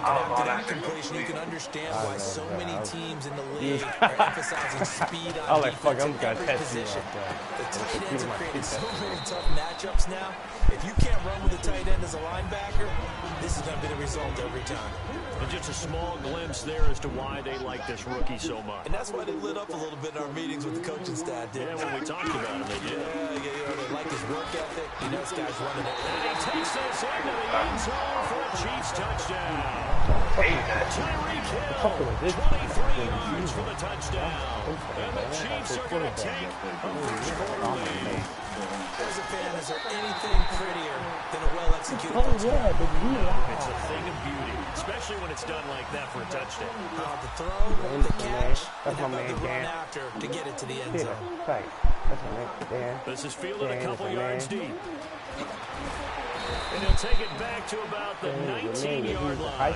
After that completion, you can understand why so many teams in the league are emphasizing speed on defense in every position. The tight ends are creating so many tough matchups now. If you can't run with a tight end as a linebacker, this is going to be the result every time. And just a small glimpse there as to why they like this rookie so much. And that's why they lit up a little bit in our meetings with the coaching staff, didn't they? Yeah, when we talked about him, they did. Yeah, they like his work ethic. You know, this guy's running it. And he takes this into the end zone for a Chiefs touchdown. Tyreek Hill, 23 yards for the touchdown. And the Chiefs are going to take a 1st quarter lead. As a fan, is there anything prettier than a well-executed touchdown? It's a thing of beauty, especially when it's done like that for a touchdown. The throw, the catch, and how about the run after to get it to the end zone. This is fielded a couple yards deep. And he'll take it back to about the 19-yard line.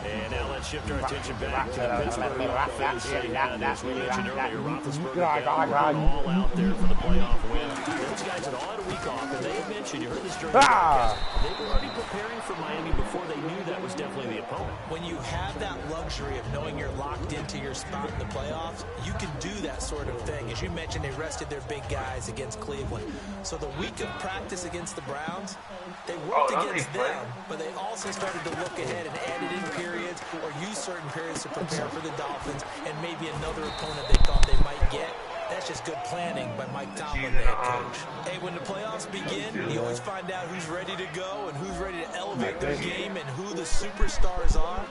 And now let's shift our attention back to the Pittsburgh offense. And as we mentioned earlier, Roethlisberger all out there for the playoff win. Those guys had all had a week off, and they had mentioned, you heard this during the broadcast, they were already preparing for Miami before they knew that was definitely the opponent. When you have that luxury of knowing you're locked into your spot in the playoffs, you can do that sort of thing. As you mentioned, they rested their big guys against Cleveland. So the week of practice against the Browns, they worked against them, but they also started to look ahead and added in periods or use certain periods to prepare for the Dolphins and maybe another opponent they thought they might get. That's just good planning by Mike Tomlin, the head coach. Hey, when the playoffs begin, you always find out who's ready to go and who's ready to elevate their game and who the superstars are.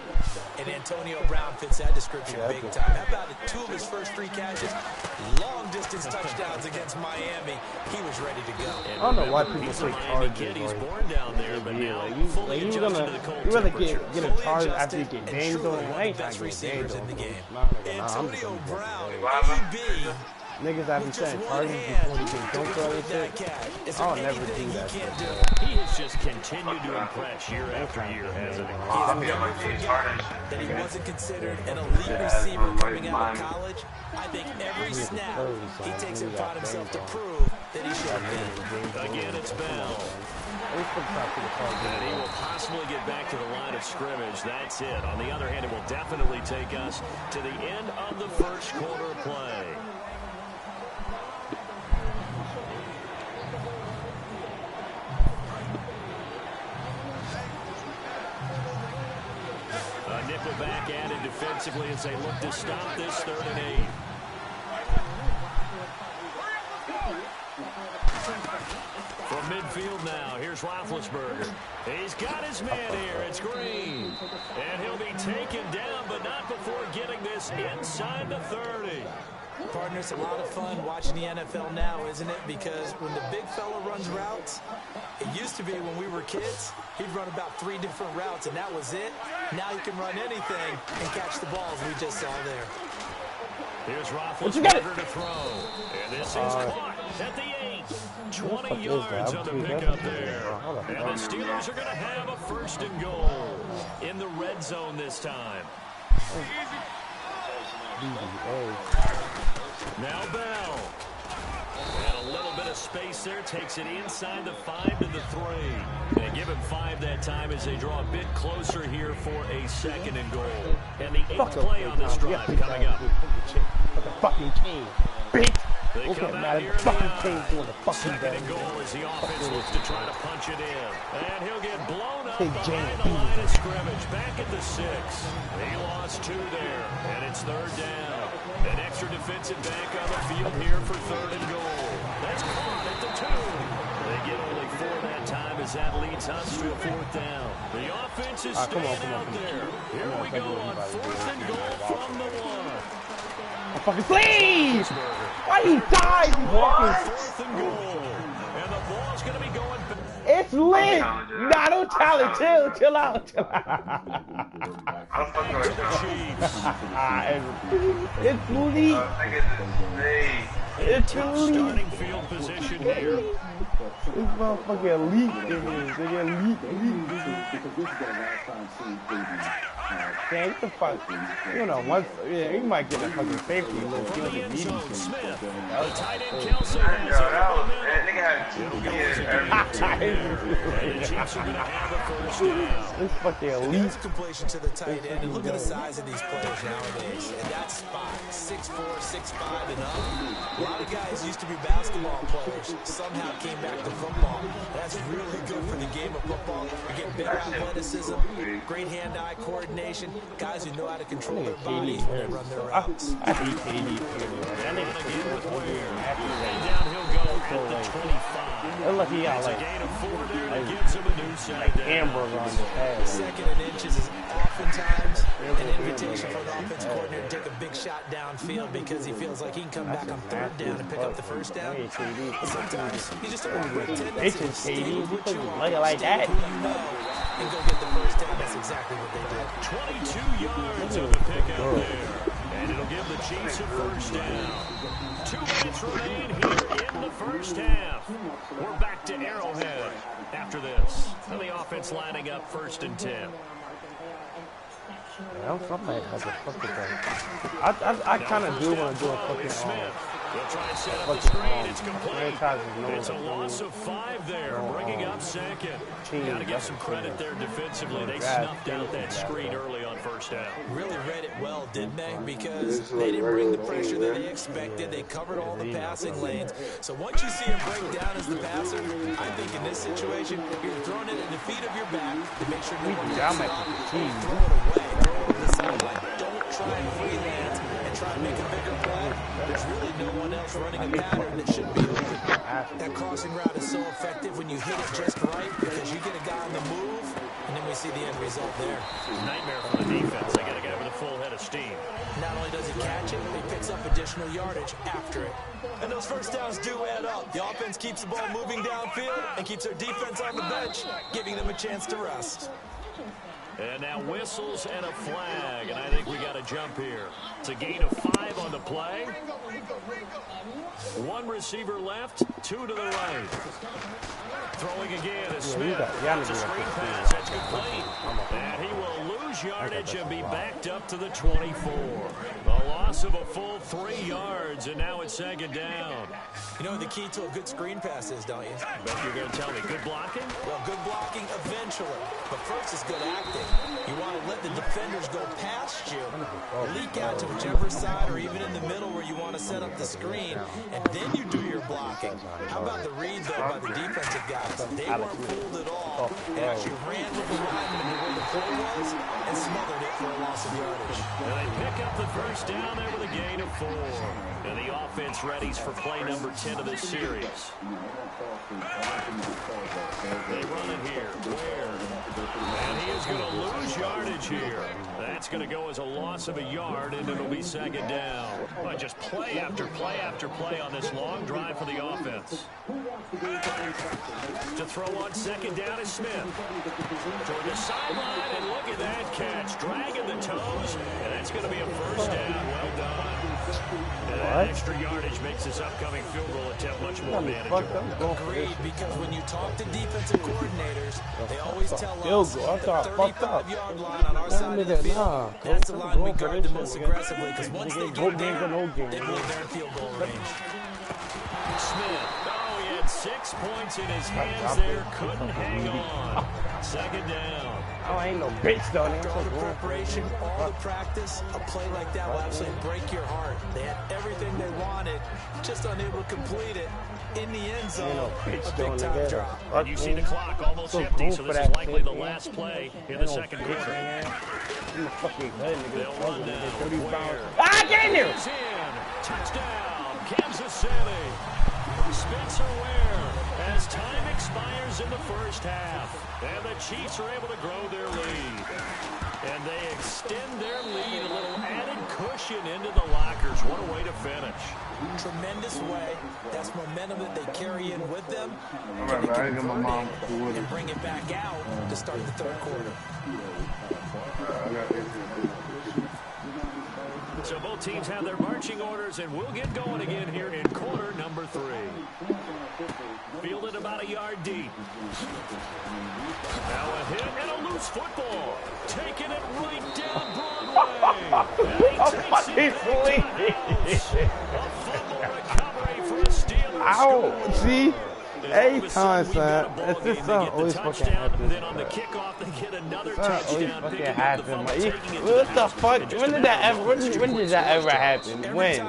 And Antonio Brown fits that description big time. How about it? 2 of his first 3 catches, long-distance touchdowns against Miami. He was ready to go. I don't know why people say charges. He's born down there, but now fully adjusted to the cold you rather temperature. get a charge after you get games on. One of the best receivers in the game. Antonio Brown, AB. Niggas that be saying charges before they get dunked on and shit. I'll never do that shit. He has just continued to impress year after year, hasn't he? That he wasn't considered an elite receiver coming out of college. I think every snap he takes it upon himself to prove that he should have been. Again, it's Bell. And he will possibly get back to the line of scrimmage. That's it. On the other hand, it will definitely take us to the end of the first quarter play. Back at it defensively as they look to stop this 3rd and 8. From midfield now, here's Roethlisberger. He's got his man here. It's Green. And he'll be taken down, but not before getting this inside the 30. Partner, it's a lot of fun watching the NFL now, isn't it? Because when the big fella runs routes, it used to be when we were kids, he'd run about 3 different routes, and that was it. Now he can run anything and catch the balls we just saw there. Here's Roethlisberger to throw. And this is caught at the 8. 20 yards on the pickup there. And the Steelers are going to have a 1st and goal in the red zone this time. Now Bell. And a little bit of space there. Takes it inside the 5 to the 3. And give him 5 that time as they draw a bit closer here for a 2nd and goal. And the 8th play on this drive coming up. The fucking king. Bitch. They come out here in the 2nd and goal as the offense looks to try to punch it in. And he'll get blown up behind the line of scrimmage. Back at the 6. He lost 2 there. And it's 3rd down. An extra defensive back on the field here for 3rd and goal. That's caught at the 2. They get only 4 that time as that leads us to a 4th down. The offense is staying out there. Here we go on 4th and goal from the 1. I fucking please! Why he died? What? 4th and goal. And the ball's going to be going. It's lit! Nah, don't tell it. Chill out. It's lit. It's elite. Starting field position here. This motherfucking elite. Elite. Damn, what the fuck? You know, once, yeah, he might get a fucking safety. He doesn't need it. Smith. The tight end Kelsey has it. The Chiefs are going to have a 1st down. This fucking elite. That's completion to the tight end. And look at the size of these players nowadays. And that spot, 6'4", 6'5", and up. A lot of guys used to be basketball players. Somehow came back to football. That's really good for the game of football. You get better athleticism, great hand-eye coordination, guys who know how to control their bodies when they run their routes. I hate KD. And down he'll go at the 25. They're lucky he got It's a like gain of 4 there that gives him a new side down. hamburger on his head. 2nd and inches is oftentimes an invitation for the offense coordinator to take a big shot downfield because he feels like he can come back on 3rd down and pick up the 1st down. But sometimes you just don't want to tendency to stay with what you are, like that. who you know, and go get the 1st down. That's exactly what they did. 22 yards of the pickup there. And it'll give the Chiefs a 1st down. 2 minutes remain here in the 1st half. We're back to Arrowhead after this. And the offense lining up 1st and 10. Well, somebody has a fucking thing. I kind of do want to do a fucking They'll try and set up the screen. It's complete. It's a loss of 5 there, bringing up 2nd. Got to give some credit there defensively. They snuffed out that screen early on 1st down. Really read it well, didn't they? Because they didn't bring the pressure that they expected. They covered all the passing lanes. So once you see him break down as the passer, I think in this situation, you're throwing it at the feet of your back to make sure no one gets it. Throw it away. Throw it over the sideline. Don't try and freelance and try and make a bigger play. There's really no one else running a pattern that should be open. That crossing route is so effective when you hit it just right because you get a guy on the move, and then we see the end result there. Nightmare for the defense. They got to get him with a full head of steam. Not only does he catch it, he picks up additional yardage after it. And those 1st downs do add up. The offense keeps the ball moving downfield and keeps their defense on the bench, giving them a chance to rest. And now whistles and a flag, and I think we got to jump here. It's a gain of 5 on the play. One receiver left, two to the right. Throwing again is Smith. That's a screen pass. That's complete. And he will lose yardage and be backed up to the 24. A loss of a full 3 yards, and now it's second down. You know what the key to a good screen pass is, don't you? Bet you're going to tell me good blocking? Well, good blocking eventually. But first is good acting. You want to let the defenders go past you, leak out to whichever side or even in the middle where you want to set up the screen, and then you do your blocking. How about the read, though, by the defensive guys? They weren't fooled at all. They actually ran with the lineman to where the play was and smothered it for a loss of yardage. And they pick up the first down there with a gain of 4. And the offense readies for play number 10 of this series. They run it here. Where? And he is going to lose yardage here. That's going to go as a loss of a yard, and it'll be second down. Well, just play after play after play on this long drive for the offense. To throw on second down is Smith. Toward the sideline, and look at that catch. Dragging the toes, and that's going to be a first down. Well done. And that extra yardage makes this upcoming field goal attempt much more manageable. Agreed, because when you talk to defensive coordinators, they always tell us that the 35-yard line on our side of the field, that's the line we guard the most aggressively, because once they get there, they believe they're in field goal range. Smith, he had 6 points in his hands there, couldn't hang on. Second down. Oh, ain't no bitch though. After all the preparation, all the practice, a play like that will absolutely break your heart. They had everything they wanted, just unable to complete it. In the end zone, a big-time drop. And you see the clock almost empty, so this is likely the last play in the second quarter. They'll run now. Get in there! Touchdown, Kansas City. Spencer Ware as time expires in the first half. And the Chiefs are able to grow their lead. And they extend their lead, a little added cushion into the lockers. What a way to finish. Tremendous way. That's momentum that they carry in with them. And bring it back out to start the third quarter. So both teams have their marching orders, and we'll get going again here in quarter number 3. Fielded about a yard deep. Now a hit and a loose football. Taking it right down Broadway. And he takes it a fumble recovery for a Steelers. Ow! See? Every time, son. It's just something always fucking happens. Then on the kickoff, they get another touchdown. Fucking happen. What the fuck? When did that ever? When did that ever happen? When?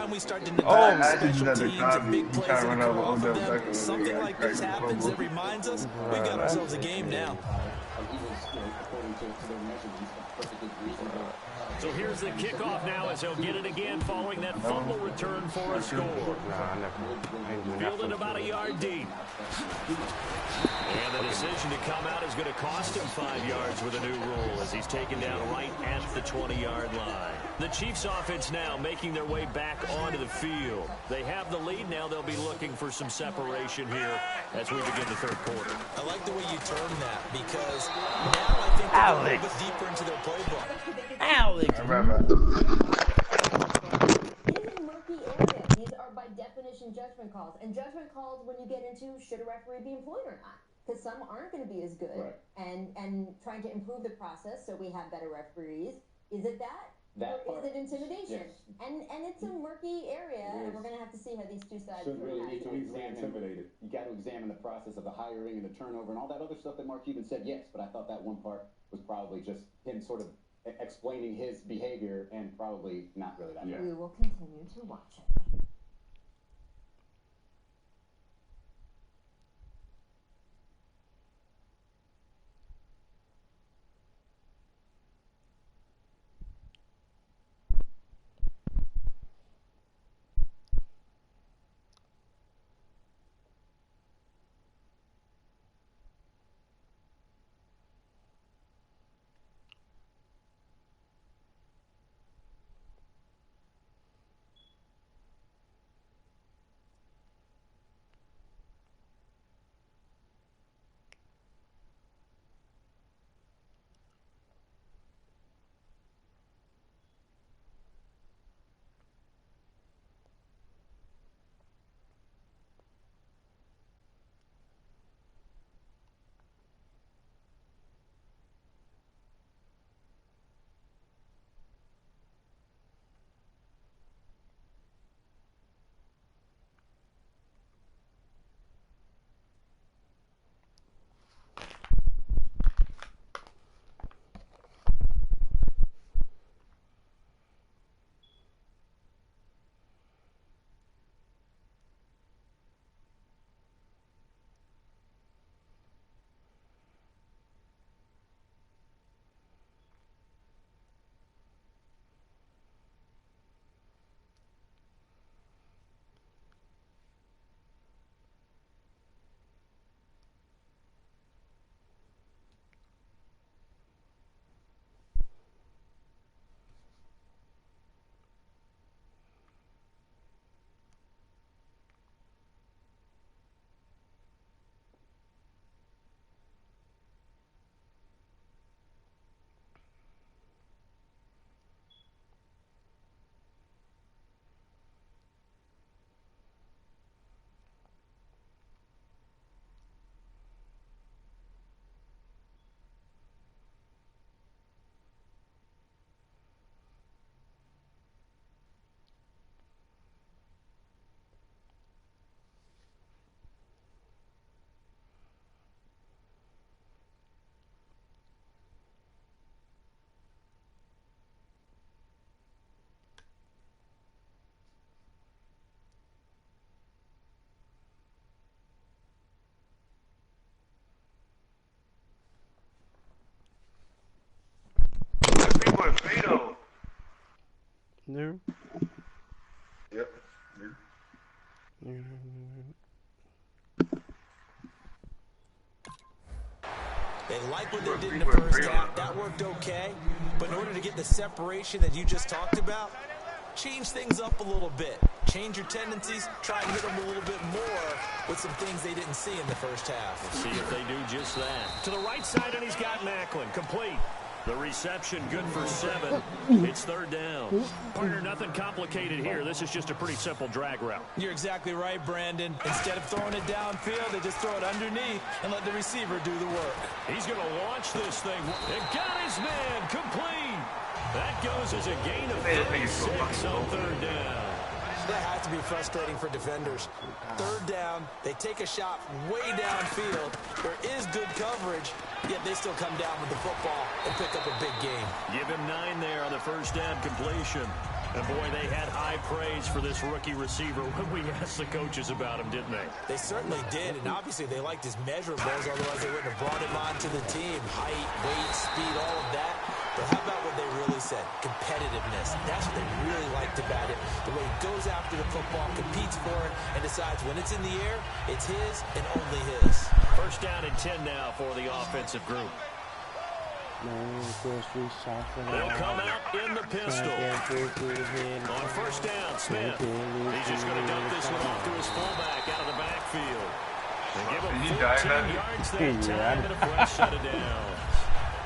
Oh, special teams and big plays that come off of them. Something like this happens. It reminds us we got ourselves a game now. So here's the kickoff now as he'll get it again following that fumble return for a score. Fielded about a yard deep. And the decision to come out is going to cost him 5 yards with a new rule as he's taken down right at the 20-yard line. The Chiefs offense now making their way back onto the field. They have the lead now. They'll be looking for some separation here as we begin the third quarter. I like the way you term that because now I think they're a little bit deeper into their playbook. Alex. It is a murky area. These are by definition judgment calls. And judgment calls when you get into should a referee be employed or not. Because some aren't going to be as good. Right. And trying to improve the process so we have better referees. Is it that? Or is it intimidation? Yes. And it's a murky area, and we're going to have to see how these two sides really need to examine. You got to examine the process of the hiring and the turnover and all that other stuff that Mark even said. Yes, but I thought that one part was probably just him sort of explaining his behavior and probably not really that. We will continue to watch it. doing Fado. No. Yep. They like what they did in the first half. That worked okay. But in order to get the separation that you just talked about, change things up a little bit. Change your tendencies. Try and hit them a little bit more with some things they didn't see in the first half. Let's see if they do just that. To the right side, and he's got Macklin. Complete. The reception good for 7. It's 3rd down. Partner, nothing complicated here. This is just a pretty simple drag route. You're exactly right, Brandon. Instead of throwing it downfield, they just throw it underneath and let the receiver do the work. He's going to launch this thing. And got his man complete. That goes as a gain of 36 on 3rd down. That has to be frustrating for defenders. 3rd down, they take a shot way downfield. There is good coverage, yet they still come down with the football and pick up a big gain. Give him 9 there on the first down completion. And boy, they had high praise for this rookie receiver when we asked the coaches about him, didn't they? They certainly did, and obviously they liked his measurables, otherwise they wouldn't have brought him onto the team. Height, weight, speed, all of that. But how about what they really said? Competitiveness. That's what they really liked about it. The way he goes after the football, competes for it, and decides when it's in the air, it's his and only his. First down and 10 now for the offensive group. They'll come out in the pistol. On first down, Smith. He's just going to dump this one off to his fullback out of the backfield. They give him 14 yards that time and a fresh set of downs.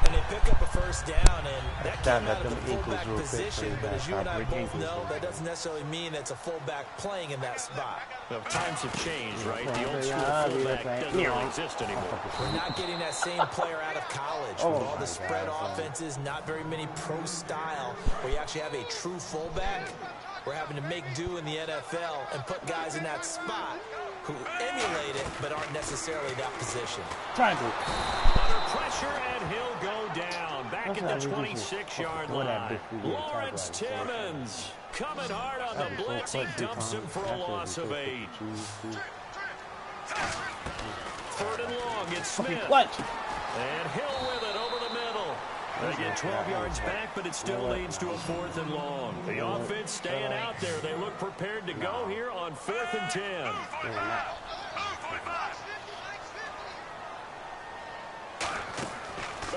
And they pick up a first down, and that came out of the fullback position. But as you and I both know, that doesn't necessarily mean it's a fullback playing in that spot. Well, times have changed, right? The old school fullback doesn't really exist anymore. We're not getting that same player out of college. With all the spread offenses, not very many pro style, where you actually have a true fullback. We're having to make do in the NFL and put guys in that spot who emulate it but aren't necessarily that position. Triangle. Under pressure, and he'll go down. Back at the 26-yard line. Lawrence Timmons coming hard on the blitz. He dumps him for a loss of 8. 3rd and long, it's Smith. And Hill with it over the middle. They get 12 yards back, but it still leads to a 4th and long. The offense staying out there. They look prepared to go here on 4th and 10.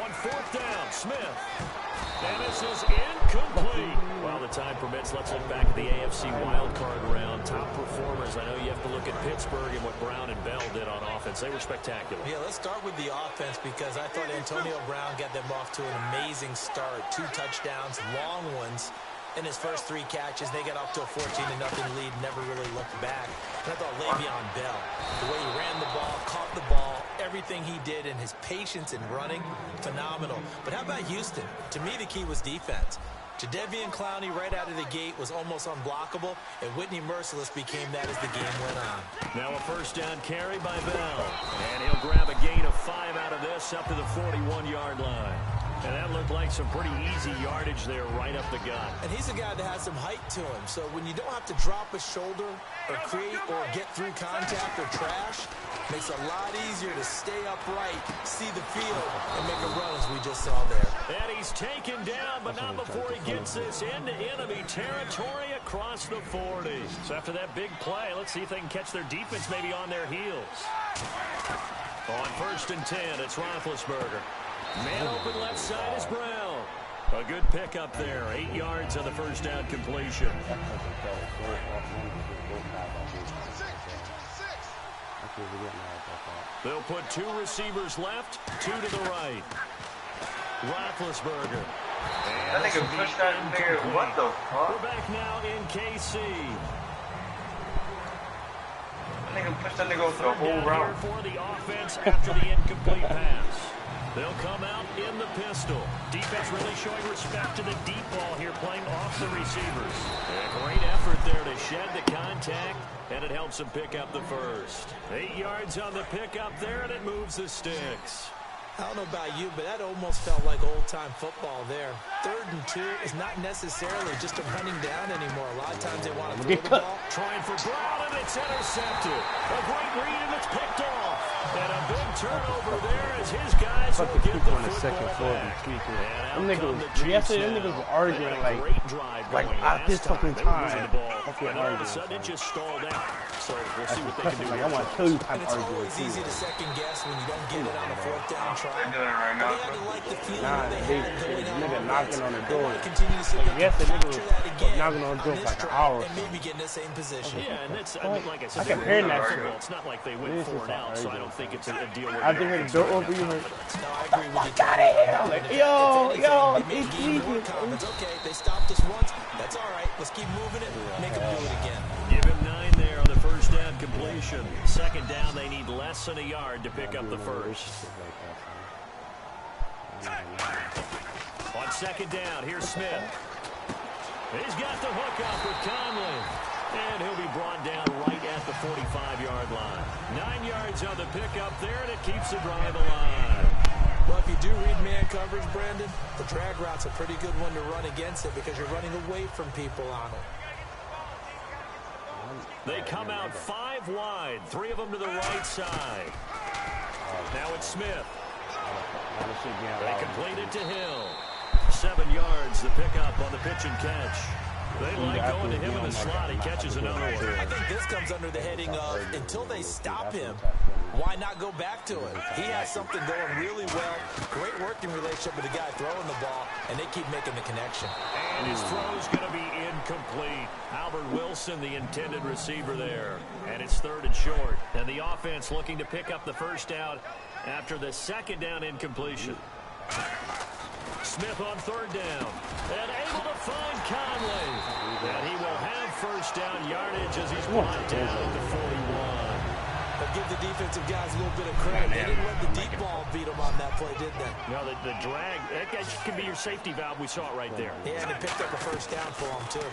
On 4th down, Smith. And this is incomplete. While the time permits, let's look back at the AFC wildcard round. Top performers, I know you have to look at Pittsburgh and what Brown and Bell did on offense. They were spectacular. Yeah, let's start with the offense because I thought Antonio Brown got them off to an amazing start. 2 touchdowns, long ones. In his first 3 catches, they got off to a 14-0 lead, never really looked back. And I thought Le'Veon Bell, the way he ran the ball, caught the ball, everything he did, and his patience in running, phenomenal. But how about Houston? To me, the key was defense. Jadeveon Clowney right out of the gate was almost unblockable, and Whitney Merciless became that as the game went on. Now a first down carry by Bell. And he'll grab a gain of 5 out of this up to the 41-yard line. And that looked like some pretty easy yardage there right up the gut. And he's a guy that has some height to him. So when you don't have to drop a shoulder or create or get through contact or trash, makes it a lot easier to stay upright, see the field, and make a run as we just saw there. And he's taken down, but not before he gets this into enemy territory across the 40. So after that big play, let's see if they can catch their defense maybe on their heels. On 1st and 10, it's Roethlisberger. Man open left side is Brown. A good pickup there. 8 yards on the first down completion. They'll put 2 receivers left, 2 to the right. Roethlisberger. I think it pushed that nigga. What the fuck? We're back now in KC. I think it pushed that nigga the whole route. For the offense after the incomplete pass. They'll come out in the pistol. Defense really showing respect to the deep ball here, playing off the receivers. A great effort there to shed the contact, and it helps them pick up the first. 8 yards on the pickup there, and it moves the sticks. I don't know about you, but that almost felt like old-time football there. 3rd and 2 is not necessarily just a running down anymore. A lot of times they want to throw the ball. Trying for Brown, and it's intercepted. A great read, and it's picked off. And a big turnover there as his guys will get the on the second floor and tweak it. Them niggas, yesterday, them niggas were arguing like at this fucking time. And all of a sudden, it just stalled out. So we'll see what they can do. Like, I want to kill you type It's arguing. always easy to second guess when you don't get it on a fourth down try. They're doing it right now. They had to like the feeling Nah, they they had going on. nigga knocking on the door. Continue to see if they Yes, the can nigga capture that again knocking on the door on for this like an drive hour or and maybe get in the same position. Yeah, and it's, I mean, like I said, I kept hearing that shit. it's not like they went 4 and out, so I don't think it's a deal where I think the door open, you heard, No, I agree with you. got it here. I'm like, yo, They it's gained more easy. confidence. Okay, they stopped us once. That's all right. Let's keep moving it. Make them do it again. Give him 9 there on the first down completion. Second down, they need less than a yard to pick up the first. On second down, here's Smith. He's got the hook up with Conley. And he'll be brought down right at the 45-yard line. 9 yards on the pickup there, and it keeps the drive alive. Well, if you do read man coverage, Brandon, the drag route's a pretty good one to run against it because you're running away from people on it. They come out 5 wide, 3 of them to the right side. Now it's Smith. They complete it to Hill. 7 yards, the pickup on the pitch and catch. They like going to him in the slot. He catches another one. I think this comes under the heading of until they stop him, why not go back to it? He has something going really well. Great working relationship with the guy throwing the ball, and they keep making the connection. And his throw's going to be incomplete. Albert Wilson, the intended receiver there. And it's 3rd and short. And the offense looking to pick up the first down after the second down incompletion. Smith on 3rd down. And able to find Conley. And he will have first down yardage as he's brought down at the 41. But give the defensive guys a little bit of credit. They didn't let the deep ball beat them on that play, did they? No, the drag, that can be your safety valve. We saw it right there. Yeah, and they picked up a first down for them, too.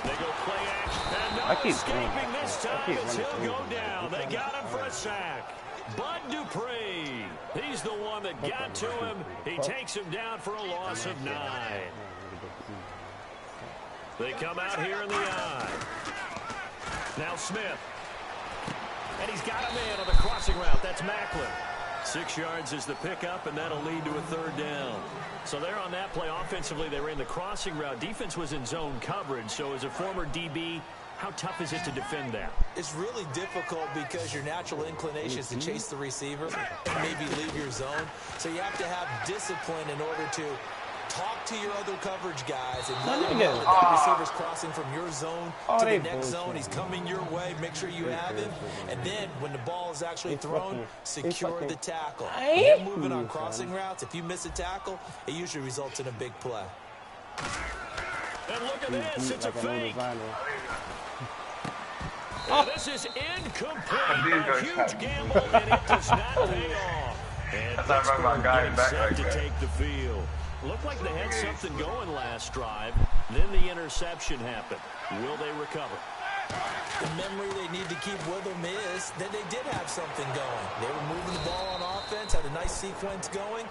They go play action. And no escaping this time as he'll go down. They got him for a sack. Bud Dupree. He's the one that got to him. He takes him down for a loss of 9. They come out here in the eye. Now Smith. And he's got a man on the crossing route. That's Macklin. 6 yards is the pickup, and that'll lead to a 3rd down. So there on that play, offensively, they ran the crossing route. Defense was in zone coverage. So as a former DB, how tough is it to defend that? It's really difficult because your natural inclination is to chase the receiver and maybe leave your zone. So you have to have discipline in order to talk to your other coverage guys and let them know that receiver's crossing from your zone to the next zone. He's coming your way. Make sure you have him. And then when the ball is actually thrown, secure the tackle. When you're moving on crossing routes, if you miss a tackle, it usually results in a big play. And look at this. It's a fake. And this is incomplete. A huge gamble, and it does not pay off. And Pittsburgh getting set to take the field. Looked like they had something going last drive. Then the interception happened. Will they recover? The memory they need to keep with them is that they did have something going. They were moving the ball on offense, had a nice sequence going.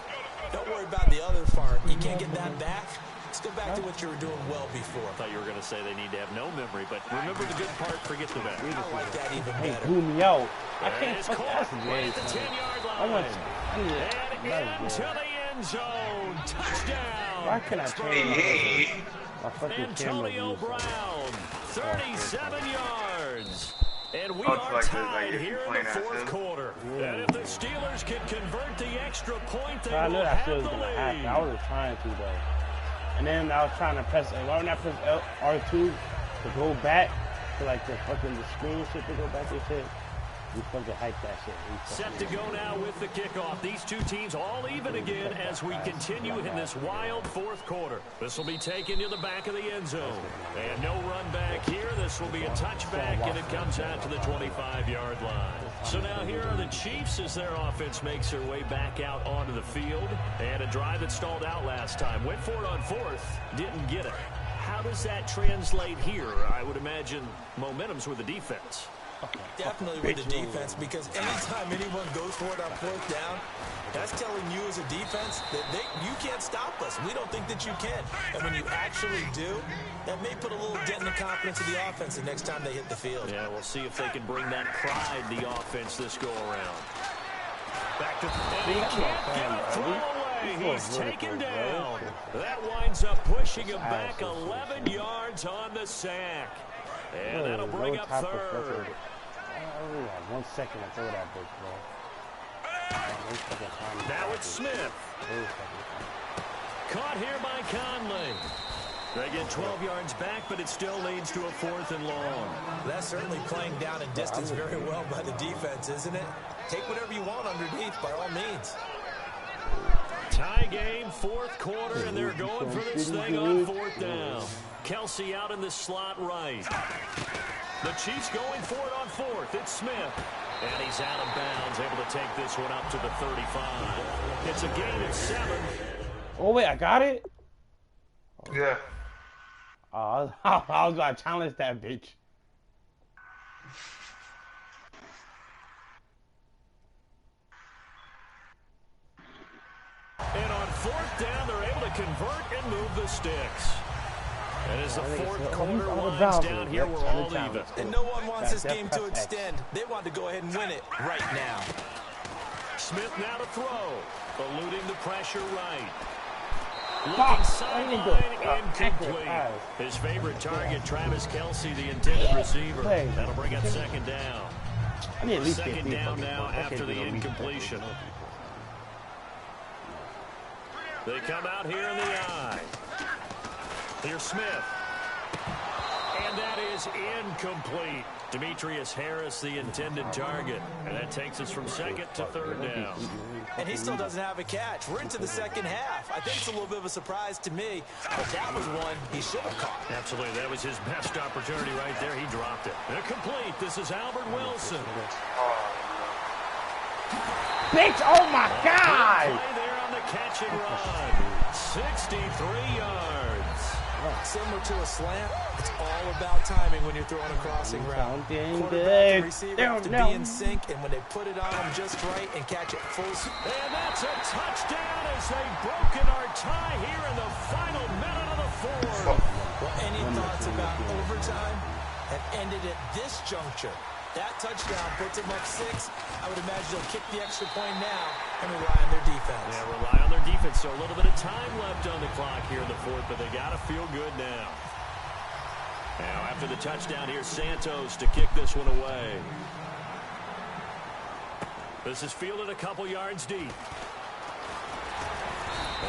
Don't worry about the other part. You can't get that back. Let's go back to what you were doing well before. I thought you were going to say they need to have no memory, but remember the good part, forget the bad. I like that even Hey, better. blew me out. I And can't it's fuck caught that's right great. at the 10-yard I line. want And into the end zone. Touchdown. Why can I change my fucking camera? Antonio Brown, 37 yards. And we Oh, it's are like this, tied like if here you're in playing the at fourth this. quarter. And if the Steelers can convert the extra point, they I knew will that shit have was the gonna happen. lead. I was trying to though. And then I was trying to press, why wouldn't I press R2 to go back to like the fucking the screen shit to go back and shit? We fucking hype that shit. Set to go now with the kickoff. These two teams all even again as we continue in this wild fourth quarter. This will be taken to the back of the end zone. And no run back here. This will be a touchback, and it comes out to the 25-yard line. So now here are the Chiefs as their offense makes their way back out onto the field. And a drive that stalled out last time. Went for it on fourth. Didn't get it. How does that translate here? I would imagine momentum's with the defense. Definitely with the defense, because anytime anyone goes for it on fourth down, that's telling you as a defense that you can't stop us. We don't think that you can. And when you actually do, that may put a little dent in the confidence of the offense the next time they hit the field. Yeah, we'll see if they can bring that pride, the offense, this go-around. Back to and he can't get a throw away. He's taken down. That winds up pushing him back 11 yards on the sack. And that'll bring up third. I only have 1 second to throw that bitch, bro. Now it's Smith. Caught here by Conley. They get 12 yards back, but it still leads to a 4th and long. That's certainly playing down and distance very well by the defense, isn't it? Take whatever you want underneath, by all means. Tie game, 4th quarter, and they're going for this thing on 4th down. Kelsey out in the slot right. The Chiefs going for it on 4th. It's Smith. And he's out of bounds, able to take this one up to the 35. It's a gain of 7. Oh, wait, I got it? Yeah. I was going to challenge that bitch. And on 4th down, they're able to convert and move the sticks. And as the 4th quarter winds down here, we're all even. And no one wants this game to extend. They want to go ahead and win it right now. Smith now to throw. Eluding the pressure right. Looking sideline, incomplete. His favorite target, Travis Kelsey, the intended receiver. That'll bring up 2nd down. 2nd down now after the incompletion. They come out here in the eye. Here's Smith. And that is incomplete. Demetrius Harris, the intended target. And that takes us from 2nd to 3rd down. And he still doesn't have a catch. We're into the 2nd half. I think it's a little bit of a surprise to me, but that was one he should have caught. Absolutely. That was his best opportunity right there. He dropped it. They're complete. This is Albert Wilson. Bitch, oh my God! Play there on the catch and run. 63 yards. Similar to a slant, it's all about timing when you're throwing a crossing route. Quarterback and receiver have to be in sync, and when they put it on them just right and catch it full speed. And that's a touchdown as they've broken our tie here in the final minute of the 4th. Well, any thoughts about overtime have ended at this juncture. That touchdown puts them up 6. I would imagine they'll kick the extra point now and rely on their defense. Yeah, rely on their defense. So a little bit of time left on the clock here in the 4th, but they got to feel good now. Now after the touchdown, here's Santos to kick this one away. This is fielded a couple yards deep.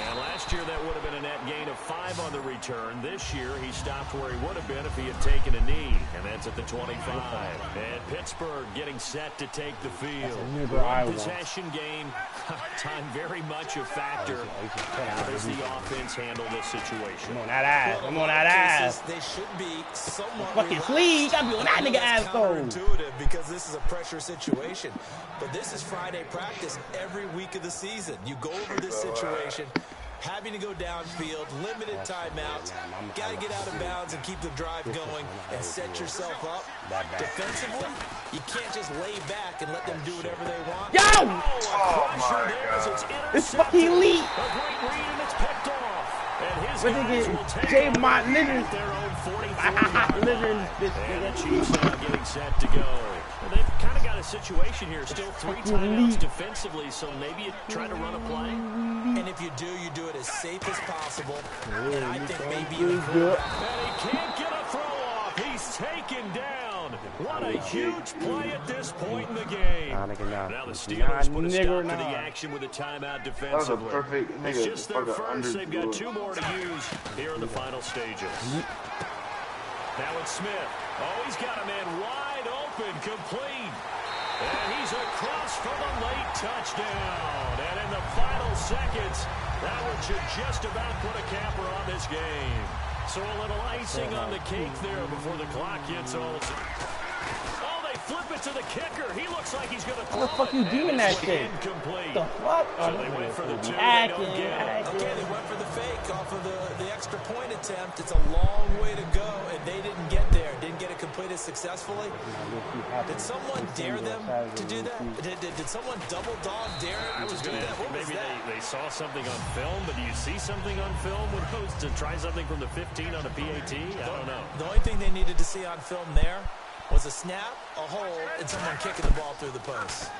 And last year, that would have been a net gain of 5 on the return. This year, he stopped where he would have been if he had taken a knee. And that's at the 25. And Pittsburgh getting set to take the field. Possession game. Time very much a factor. How does the offense handle this situation? Come on, that ass. Come on, that ass. They should be somewhat fucking sleeve. You got to be on that nigga ass, though. Counterintuitive because this is a pressure situation. But this is Friday practice every week of the season. You go over this situation. Having to go downfield, limited timeouts, got to get out of bounds and keep the drive going and set yourself up. Defensively, you can't just lay back and let them do whatever they want. Yo! Oh, my God. It's fucking elite. A great read, and it's picked off. And his What guys did will take J. over Mott Lizard? their own 43. Lizard, And the Chiefs now getting set to go. Well, they've kind of got a situation here. Still 3 timeouts defensively, so maybe you try to run a play. And if you do it as safe as possible. And I think maybe you good. And he can't get a throw off. He's taken down. What a huge play at this point in the game. Now the Steelers put a stop to the action with a timeout defensively. That was a perfect nigga. It's just their first. They've got 2 more to use here in the final stages. Now it's Smith. Oh, he's got a man wide open, complete. And he's across for the late touchdown. And in the final seconds, that one should just about put a capper on this game. So a little icing on the cake there before the clock gets old. Oh, they flip it to the kicker. He looks like he's going to throw it. What the fuck you doing that shit? Incomplete. The fuck? So they went for the 2. They don't get it. Okay, they went for the fake off of the extra point attempt. It's a long way to go, and they didn't get there. Didn't get it completed successfully. Did someone dare them to do that? Did someone double dog dare them to do that? What was maybe that? they saw something on film, but do you see something on film with those to try something from the 15 on a PAT? I don't know. The only thing they needed to see on film there was a snap, a hold, and someone kicking the ball through the post.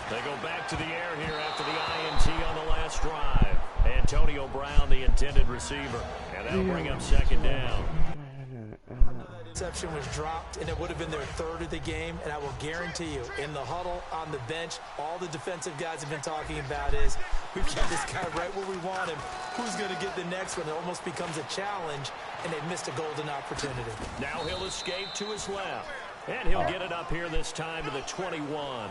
They go back to the air here after the INT on the last drive. Antonio Brown, the intended receiver. And that'll bring up second down. Interception was dropped, and it would have been their third of the game. And I will guarantee you, in the huddle, on the bench, all the defensive guys have been talking about is, we've got this guy right where we want him. Who's going to get the next one? It almost becomes a challenge, and they've missed a golden opportunity. Now he'll escape to his left. And he'll get it up here this time to the 21.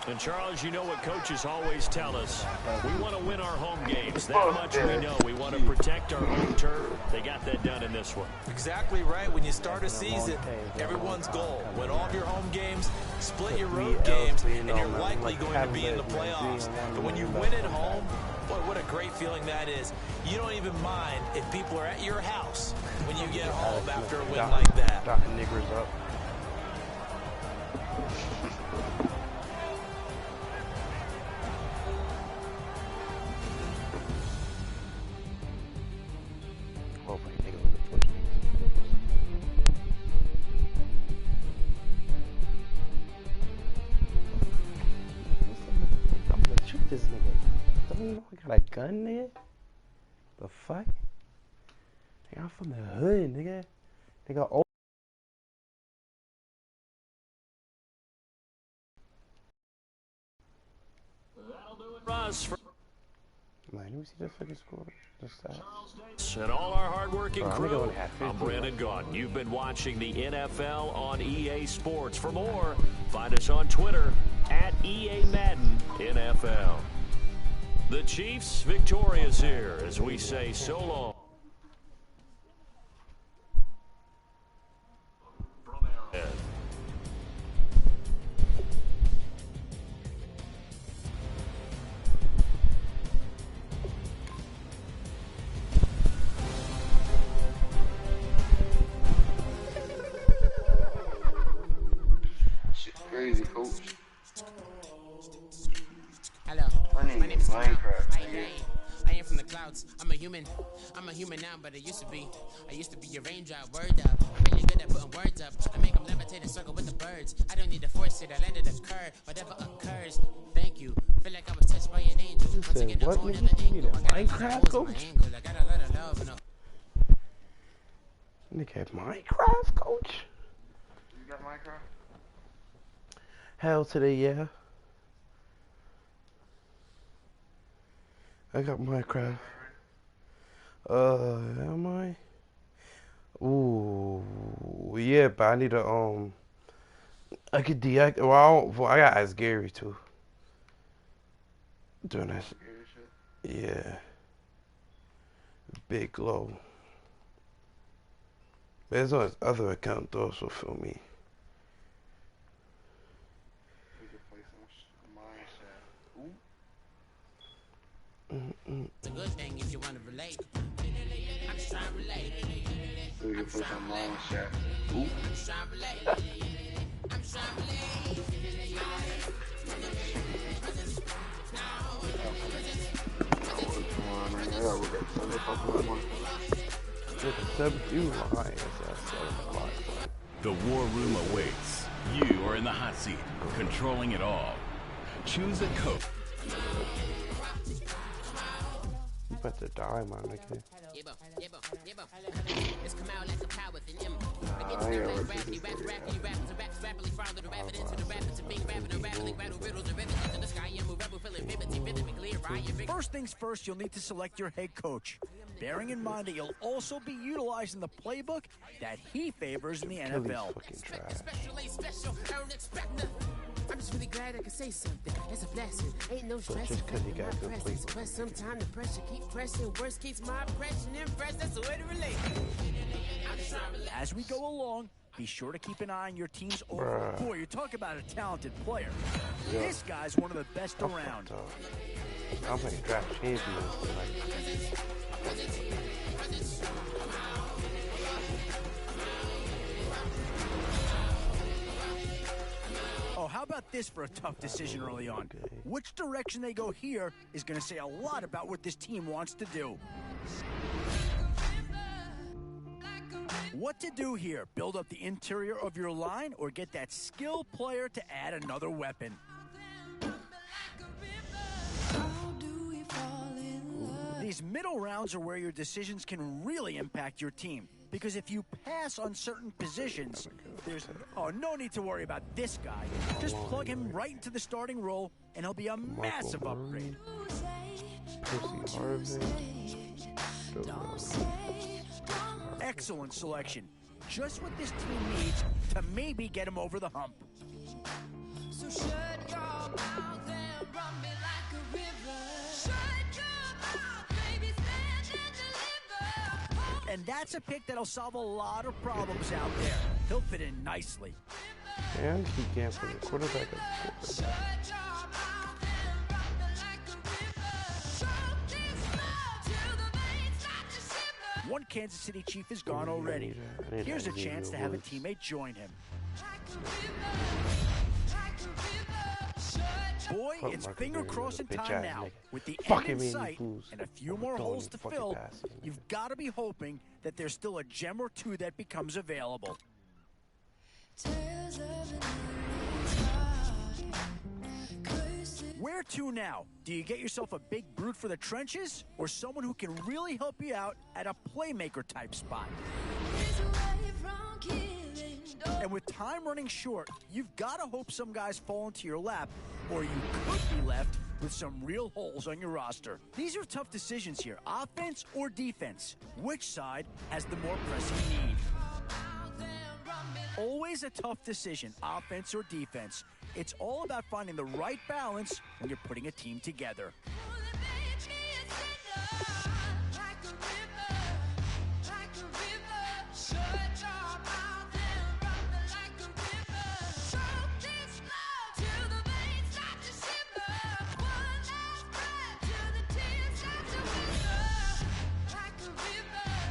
And, Charles, you know what coaches always tell us. We want to win our home games. That much we know. We want to protect our home turf. They got that done in this one. Exactly right. When you start a season, everyone's goal. Win all of your home games, split your road games, and you're likely going to be in the playoffs. But when you win at home, boy, what a great feeling that is. You don't even mind if people are at your house when you get home after a win like that. Dotting niggers up. This nigga. Don't you know I got a gun, nigga? The fuck? Nigga, I'm from the hood, nigga. Nigga, oh. Man, let me see this fucking score. And all our hard-working crew, I'm Brandon Gaudin. You've been watching the NFL on EA Sports. For more, find us on Twitter at EA Madden NFL. The Chiefs victorious here as we say so long. Crazy, coach. Hello, my name is Minecraft. I am from the clouds. I'm a human now, but I used to be a raindrop. Word up, really good at putting words up. I make them levitate and circle with the birds. I don't need to force it. I let it occur. Whatever occurs. Thank you. Feel like I was touched by an angel. Once again, a whole nother angle. Minecraft, coach? I got a lot of love and Nigga, Minecraft, coach? You got Minecraft? Hell today, yeah. I got Minecraft. Am I? Ooh, yeah, but I need to, I could deactivate, well, I gotta ask Gary too. Doing that shit. Yeah. Big Glow. There's on his other account though, so feel me. it's a good thing if you want to relate. I'm just trying to relate. So we can put some long shot. Ooh. I'm just trying to relate. I'm just trying to relate. The war room awaits. You are in the hot seat, controlling it all. Choose a coach. You about to die, my nigga. It's come out like a power within him. First things first, you'll need to select your head coach, bearing in mind that you'll also be utilizing the playbook that he favors in the NFL. I'm just really glad I could say something. It's a blessing. Ain't no stress. Just because you got good presence. But sometimes the pressure keep pressing. Worst keeps my impression impressed. That's the way to relate. As we go along, be sure to keep an eye on your team's overall. Boy, you talk about a talented player. Yeah. This guy's one of the best around. I'm playing draft champions. Oh, how about this for a tough decision early on? Which direction they go here is going to say a lot about what this team wants to do. What to do here? Build up the interior of your line or get that skilled player to add another weapon? These middle rounds are where your decisions can really impact your team. Because if you pass on certain positions, there's no need to worry about this guy. Just plug him right into the starting role, and he'll be a massive upgrade. Excellent selection. Just what this team needs to maybe get him over the hump. So shut your mouth and run me like a river. Shut your mouth, baby, stand and deliver. And that's a pick that'll solve a lot of problems out there. He'll fit in nicely. And he can't put the quarterback up. One Kansas City Chief is gone already. Here's a chance to have a teammate join him. Boy, it's finger-crossing time now. With the end in sight and a few more holes to fill, you've got to be hoping that there's still a gem or two that becomes available. Where to now? Do you get yourself a big brute for the trenches or someone who can really help you out at a playmaker type spot? And with time running short, you've got to hope some guys fall into your lap, or you could be left with some real holes on your roster. These are tough decisions here, offense or defense. Which side has the more pressing need? Always a tough decision, offense or defense. It's all about finding the right balance when you're putting a team together.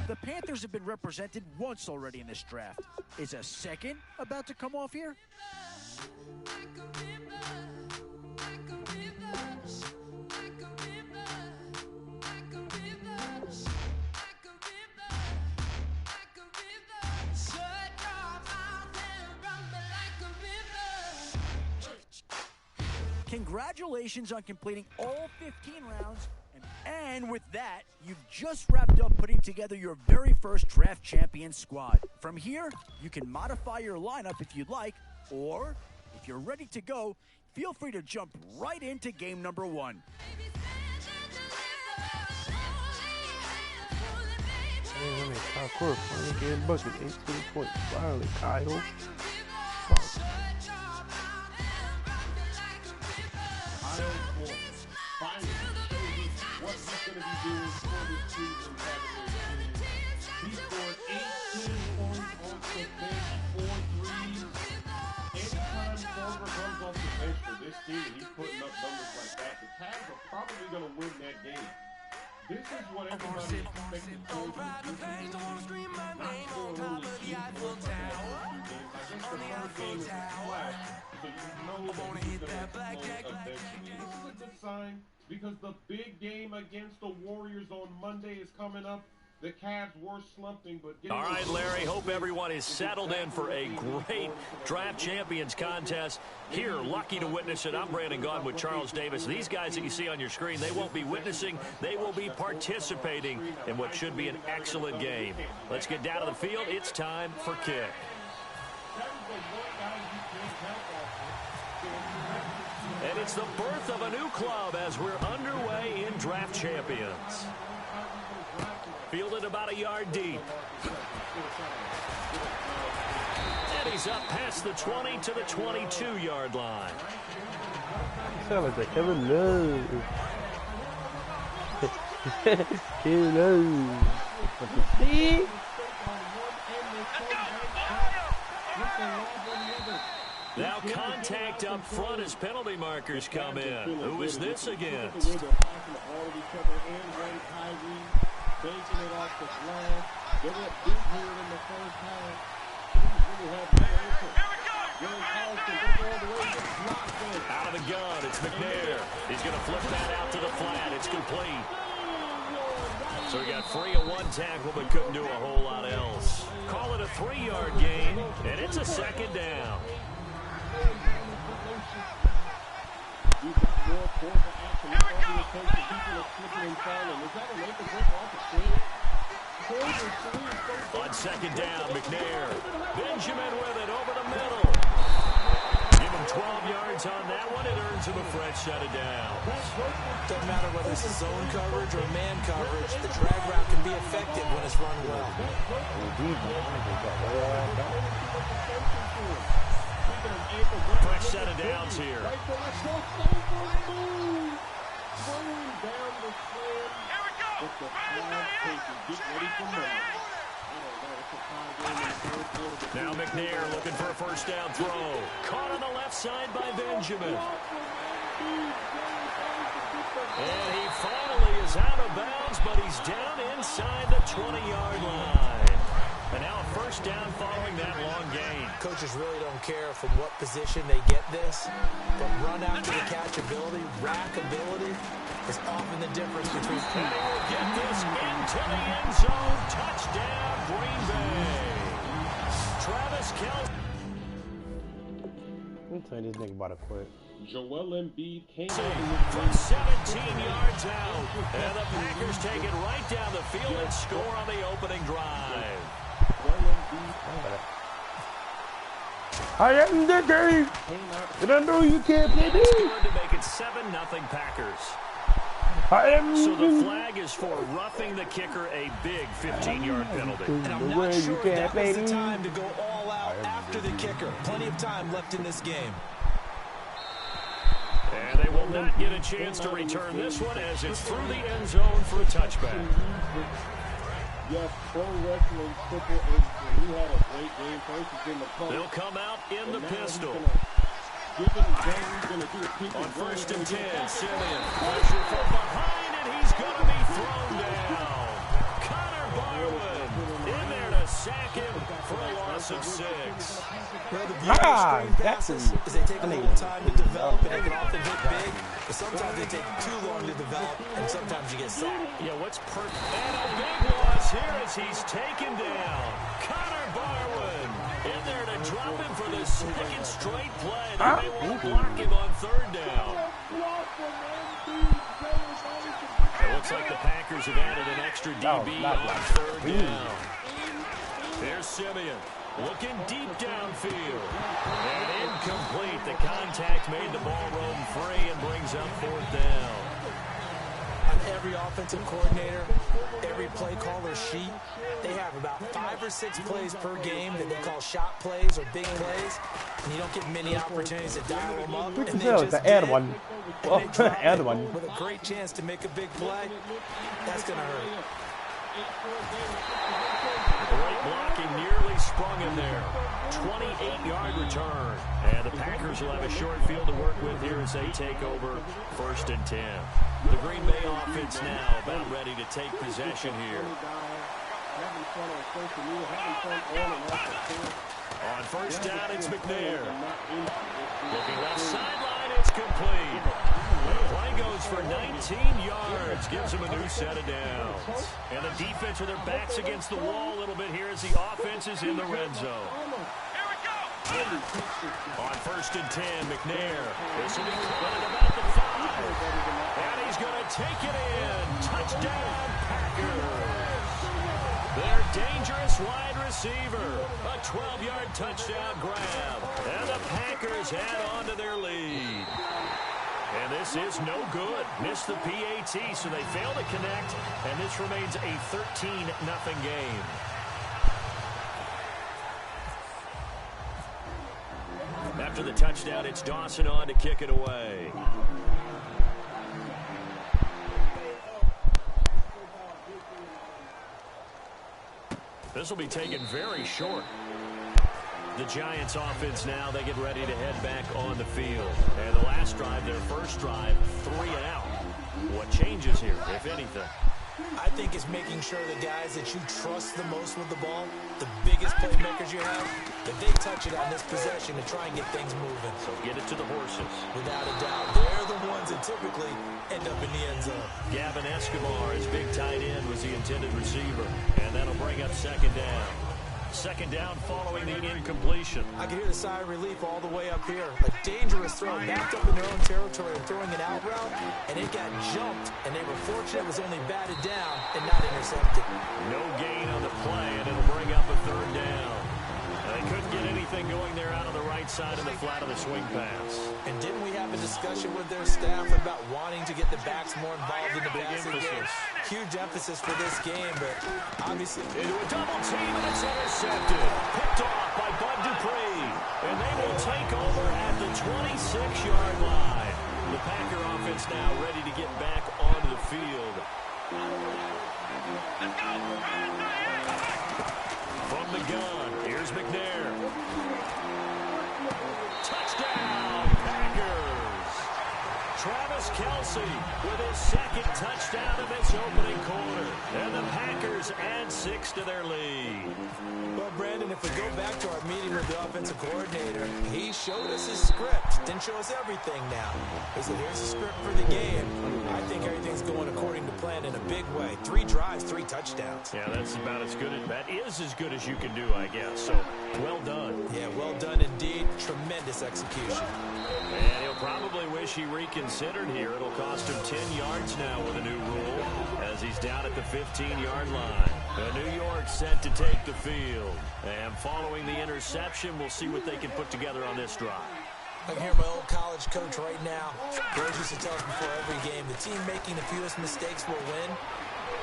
The Panthers have been represented once already in this draft. Is a second about to come off here? Congratulations on completing all 15 rounds. And with that, you've just wrapped up putting together your very first draft champion squad. From here, you can modify your lineup if you'd like, or if you're ready to go, feel free to jump right into game number 1. Bucket, 18 points. Finally, Kyle. He scored 18 points off the bench, 4 threes. Anytime Silver comes off the bench for this team, he's putting up numbers like that. The Cavs are probably going to win that game. This is what everybody expected to do. Not score only 2 points like that first 2 games. I guess the first game is a flash, so you know that he's going to explode eventually. This is a good sign because the big game against the Warriors on Monday is coming up. The Cavs were slumping, but... All right, Larry, hope everyone is settled in for a great draft champions contest. Here, lucky to witness it, I'm Brandon Gaudin with Charles Davis. These guys that you see on your screen, they won't be witnessing, they will be participating in what should be an excellent game. Let's get down to the field. It's time for kick. And it's the birth of a new club as we're underway in draft champions. Fielded about a yard deep. And he's up past the 20 to the 22-yard line. Sounds like Kevin Love. Kevin Love. See? Now contact up front as penalty markers come in. Who is this against? Banking it off the flag. They were big here in the first half. Teams really have no answer. Out of the gun, it's McNair. He's going to flip that out to the flat. It's complete. So he got free of 1 tackle, but couldn't do a whole lot else. Call it a 3-yard gain, and it's a second down. You've got more forward action. People are slipping and falling. Is that an On second down, McNair. Benjamin with it over the middle. Give him 12 yards on that one. It earns him a fresh set of downs. Doesn't matter whether it's zone coverage or man coverage, the drag route can be effective when it's run well. Fresh set of downs here. Now McNair looking for a first down throw. Caught on the left side by Benjamin. And he finally is out of bounds, but he's down inside the 20-yard line. And now a first down following that long gain. Coaches really don't care from what position they get this, but run after the catch ability, rack ability is often the difference between. And we'll get this into the end zone. Touchdown, Green Bay. Travis Kelce. Let me tell you this nigga about to quit. Joel Embiid came from 17 yards out. And the Packers take it right down the field and score on the opening drive. I am the game. And I know you can't play me. To make it 7-0 Packers. So the flag is for roughing the kicker, a big 15-yard penalty. And I'm not sure that was the time to go all out after the kicker. Plenty of time left in this game. And they will not get a chance to return this one as it's through the end zone for a touchback. Yes, Pro Wrestling Triple H. He had a great game. First, he's in the post. They'll come out in the pistol. On first and 10, Simeon. Pressure from behind, and he's going to be thrown down. Connor Barwin in there to sack him for a loss of 6. Well, the beauty of screen passes is they take a little time to develop, and they can often hit big, but sometimes they take too long to develop, and sometimes you get sacked. Yeah, what's perfect? And a big loss here as he's taken down. Connor Barwin in there to drop him for the second straight play. They won't block him on third down. It looks like the Packers have added an extra DB on third down. There's Simeon looking deep downfield. And incomplete. The contact made the ball roam free and brings up fourth down. On every offensive coordinator, every play caller sheet, they have about 5 or 6 plays per game that they call shot plays or big plays, and you don't get many opportunities to dial them up. And they just add one. Well, add one with a great chance to make a big play. That's going to hurt. Great blocking nearly sprung him there. 28-yard return. And the Packers will have a short field to work with here as they take over first and 10. The Green Bay offense now about ready to take possession here. On first down, it's McNair. Looking left sideline, it's complete. The play goes for 19 yards, gives them a new set of downs. And the defense with their backs against the wall a little bit here as the offense is in the red zone. On first and 10, McNair. This will be caught at about the 5. And he's going to take it in. Touchdown, Packers. Their dangerous wide receiver. A 12-yard touchdown grab. And the Packers add on to their lead. And this is no good. Missed the PAT, so they fail to connect. And this remains a 13-0 game. After the touchdown, it's Dawson on to kick it away. This will be taken very short. The Giants offense now, they get ready to head back on the field. And the last drive, their first drive, 3 and out. What changes here, if anything? I think it's making sure the guys that you trust the most with the ball, the biggest playmakers you have, that they touch it on this possession to try and get things moving. So get it to the horses. Without a doubt, they're the ones that typically end up in the end zone. Gavin Escobar, his big tight end, was the intended receiver. And that'll bring up second down. Second down following the incompletion. I can hear the sigh of relief all the way up here. A dangerous throw, backed up in their own territory and throwing an out route, and it got jumped, and they were fortunate it was only batted down and not intercepted. No gain on the play, and it'll bring up a third down. They couldn't get anything going there out on the right side of the flat of the swing pass. And didn't we have a discussion with their staff about wanting to get the backs more involved in the passing game? Huge emphasis for this game, but obviously into a double team, and it's intercepted. Picked off by Bud Dupree, and they will take over at the 26-yard line. The Packer offense now ready to get back onto the field. From the gun, here's McNair. Touchdown, Packers! Travis Kelce with his second touchdown of this opening quarter. And the Packers add 6 to their lead. Well, Brandon, if we go back to our meeting with the offensive coordinator, he showed us his script. Didn't show us everything now. He said, here's the script for the game. I think everything's going according to plan in a big way. 3 drives, 3 touchdowns. Yeah, that's about as good as, that is as good as you can do, I guess. So, well done. Yeah, well done indeed. Tremendous execution. And he'll probably wish he reconsidered here. It'll cost him 10 yards now with a new rule as he's down at the 15-yard line. New York set to take the field. And following the interception, we'll see what they can put together on this drive. I can hear my old college coach right now. Coach used to tell us before every game, the team making the fewest mistakes will win.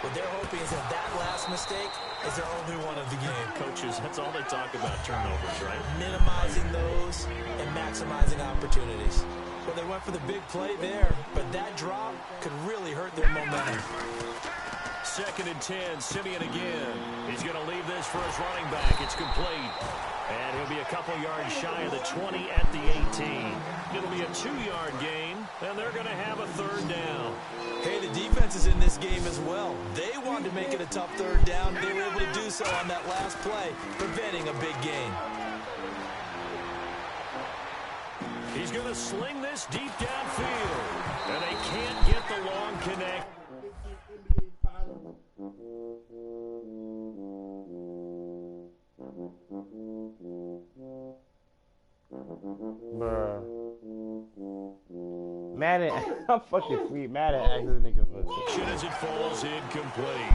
What they're hoping is that last mistake is their only one of the game. Coaches, that's all they talk about, turnovers, right? Minimizing those and maximizing opportunities. Well, they went for the big play there, but that drop could really hurt their momentum. 2nd and 10, Simeon again. He's going to leave this for his running back. It's complete. And he'll be a couple yards shy of the 20 at the 18. It'll be a 2-yard gain, and they're going to have a third down. Hey, the defense is in this game as well. They wanted to make it a tough third down. They were able to do so on that last play, preventing a big gain. He's going to sling this deep downfield, and they can't get the long connect. Bruh. Madden, I'm fucking free. Madden asked this nigga for As it falls incomplete.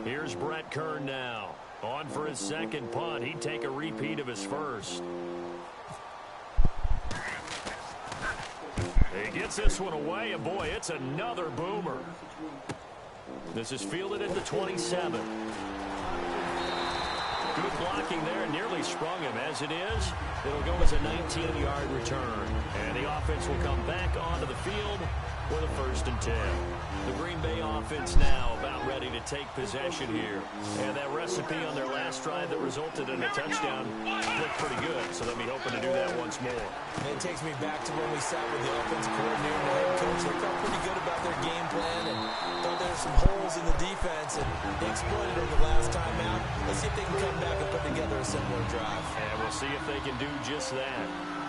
Here's Brett Kern now. On for his second punt. He'd take a repeat of his first. He gets this one away, and boy, it's another boomer. This is fielded at the 27. Good blocking there, and nearly sprung him. As it is, it'll go as a 19-yard return. And the offense will come back onto the field with a 1st and 10. The Green Bay offense now about ready to take possession here. And that recipe on their last drive that resulted in a touchdown looked pretty good, so they'll be hoping to do that once more. And it takes me back to when we sat with the offensive coordinator and the head coach. They felt pretty good about their game plan and thought there were some holes in the defense, and they exploited them the last time out. Let's see if they can come back and put together a similar drive. And we'll see if they can do just that.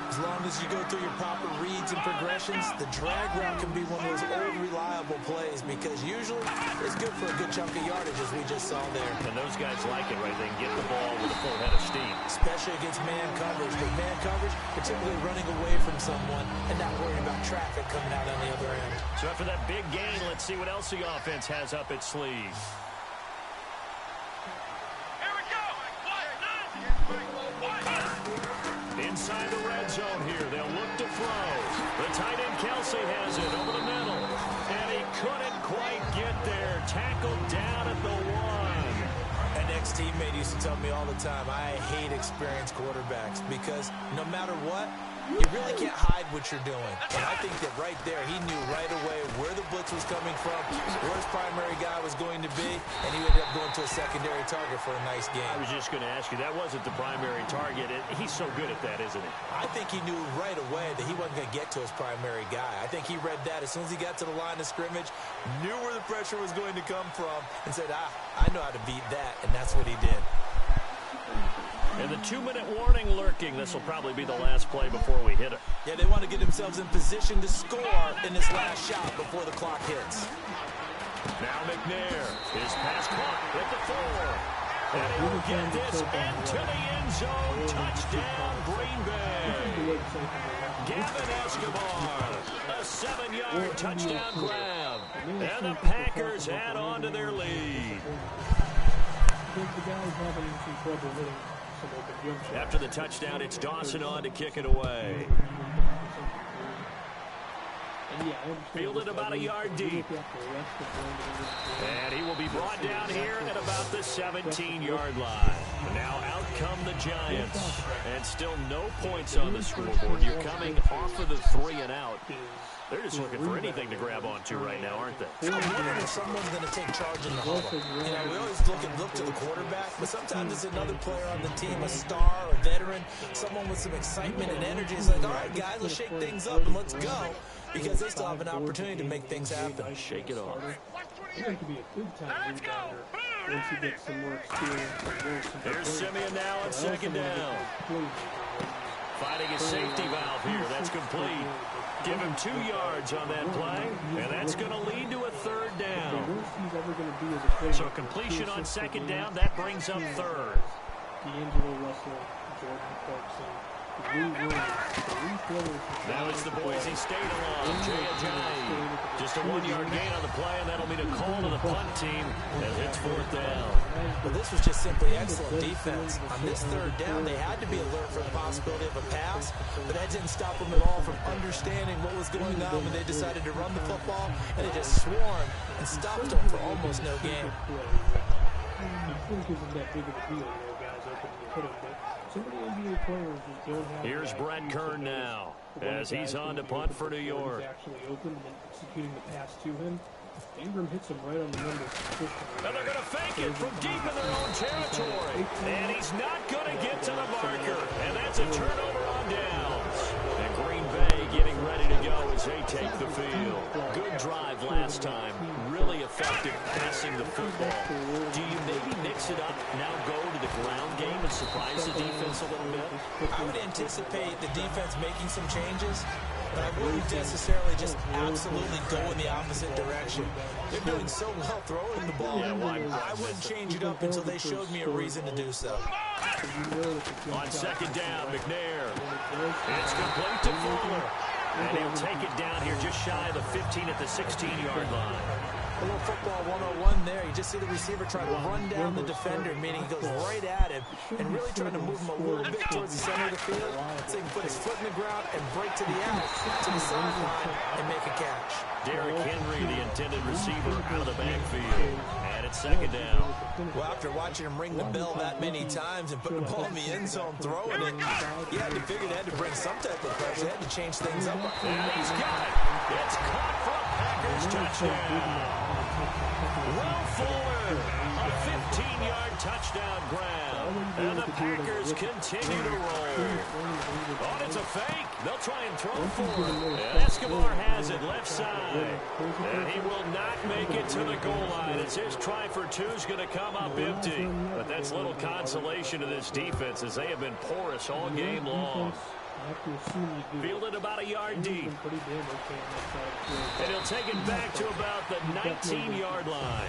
As long as you go through your proper reads and progressions, the drag route can be one of those old reliable plays because usually it's good for a good chunk of yardage, as we just saw there. And those guys like it, right? They can get the ball with a full head of steam. Especially against man coverage. With man coverage, particularly running away from someone and not worrying about traffic coming out on the other end. So after that big gain, let's see what else the offense has up its sleeve. Inside the red zone here, they'll look to throw. The tight end Kelce has it over the middle. And he couldn't quite get there. Tackled down at the 1. An ex-teammate used to tell me all the time, I hate experienced quarterbacks because no matter what, you really can't hide what you're doing. And I think that right there, he knew right away where the blitz was coming from, where his primary guy was going to be, and he ended up going to a secondary target for a nice game. I was just going to ask you, that wasn't the primary target. He's so good at that, isn't he? I think he knew right away that he wasn't going to get to his primary guy. I think he read that as soon as he got to the line of scrimmage, knew where the pressure was going to come from, and said, I know how to beat that, and that's what he did. And the 2-minute warning lurking. This will probably be the last play before we hit it. Yeah, they want to get themselves in position to score in this last shot before the clock hits. Now McNair. His pass caught at the 4. And he'll get this into the end zone. Touchdown, Green Bay. Gavin Escobar. A 7-yard touchdown grab. And the Packers add on to their lead. After the touchdown, it's Dawson on to kick it away. Fielded about a yard deep. And he will be brought down here at about the 17-yard line. Now out come the Giants. And still no points on the scoreboard. You're coming off of the 3 and out. They're just looking for anything to grab onto right now, aren't they? I'm wondering if someone's going to take charge in the huddle. You know, we always look to the quarterback, but sometimes it's another player on the team, a star, a veteran, someone with some excitement and energy. It's like, all right, guys, let's shake things up and let's go, because they still have an opportunity to make things happen. Shake it off. It could be a big time rebounder once he gets some more experience. Here's Simeon now on second down. Fighting a safety valve here. That's complete. Give him 2 yards on that play, and that's going to lead to a 3rd down. So completion on 2nd down, that brings up 3rd. D'Angelo Russell, Jordan Clarkson, now it's the Boise State along. Jay Ajayi. Just a 1-yard gain on the play, and that'll mean a call to the punt team as it's 4th down. Well, this was just simply excellent defense. On this 3rd down, they had to be alert for the possibility of a pass, but that didn't stop them at all from understanding what was going on when they decided to run the football, and they just swarmed and stopped them for almost no gain. Here's Brett Kern now, as he's on to punt for New York. Actually open and executing the pass to him. Ingram hits him right on the number. And they're going to fake it from deep in their own territory. And he's not going to get to the marker. And that's a turnover on downs. And Green Bay getting ready to go as they take the field. Good drive last time. Really effective passing the football. Do you maybe mix it up, now go to the ground game and surprise the defense a little bit? I would anticipate the defense making some changes, but I wouldn't necessarily just absolutely go in the opposite direction. They're doing so well throwing the ball. I wouldn't change it up until they showed me a reason to do so. On 2nd down, McNair. It's complete to Fuller. And he'll take it down here just shy of the 15 at the 16-yard line. A little football 101 there. You just see the receiver trying to run down the defender, meaning he goes right at him and really trying to move him a little bit towards the center of the field so he can put his foot in the ground and break to the out, to the sideline, and make a catch. Derrick Henry, the intended receiver, out of the backfield. And it's 2nd down. Well, after watching him ring the bell that many times and put the ball in the end zone, throwing it, you had to figure they had to bring some type of pressure. They had to change things up. And he's got it. It's caught for a Packers touchdown. Will Fuller, a 15-yard touchdown grab. And the Packers continue to roll. Oh, it's a fake. They'll try and throw for it. And Escobar has it left side. And he will not make it to the goal line. It's his try for 2 is going to come up empty. But that's little consolation to this defense as they have been porous all game long. Fielded about a yard deep. And he'll take it back to about the 19-yard line.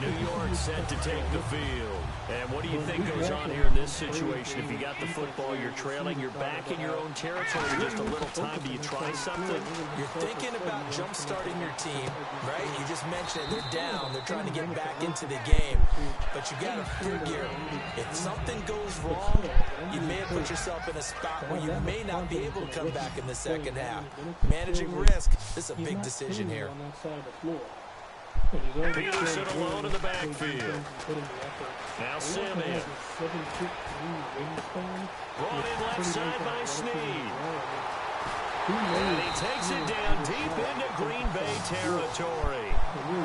New York set to take the field. And what do you think goes on here in this situation? If you got the football, you're trailing, you're back in your own territory, just a little time, do you try something? You're thinking about jump-starting your team, right? You just mentioned it. They're down. They're trying to get back into the game. But you got to figure, if something goes wrong, you may have put yourself in a spot where you may not be able to come back in the second half. Managing risk, this is a big decision here. Peterson alone in the backfield. Now Simeon. Brought in left side by Snead. And he takes it down deep into Green Bay territory.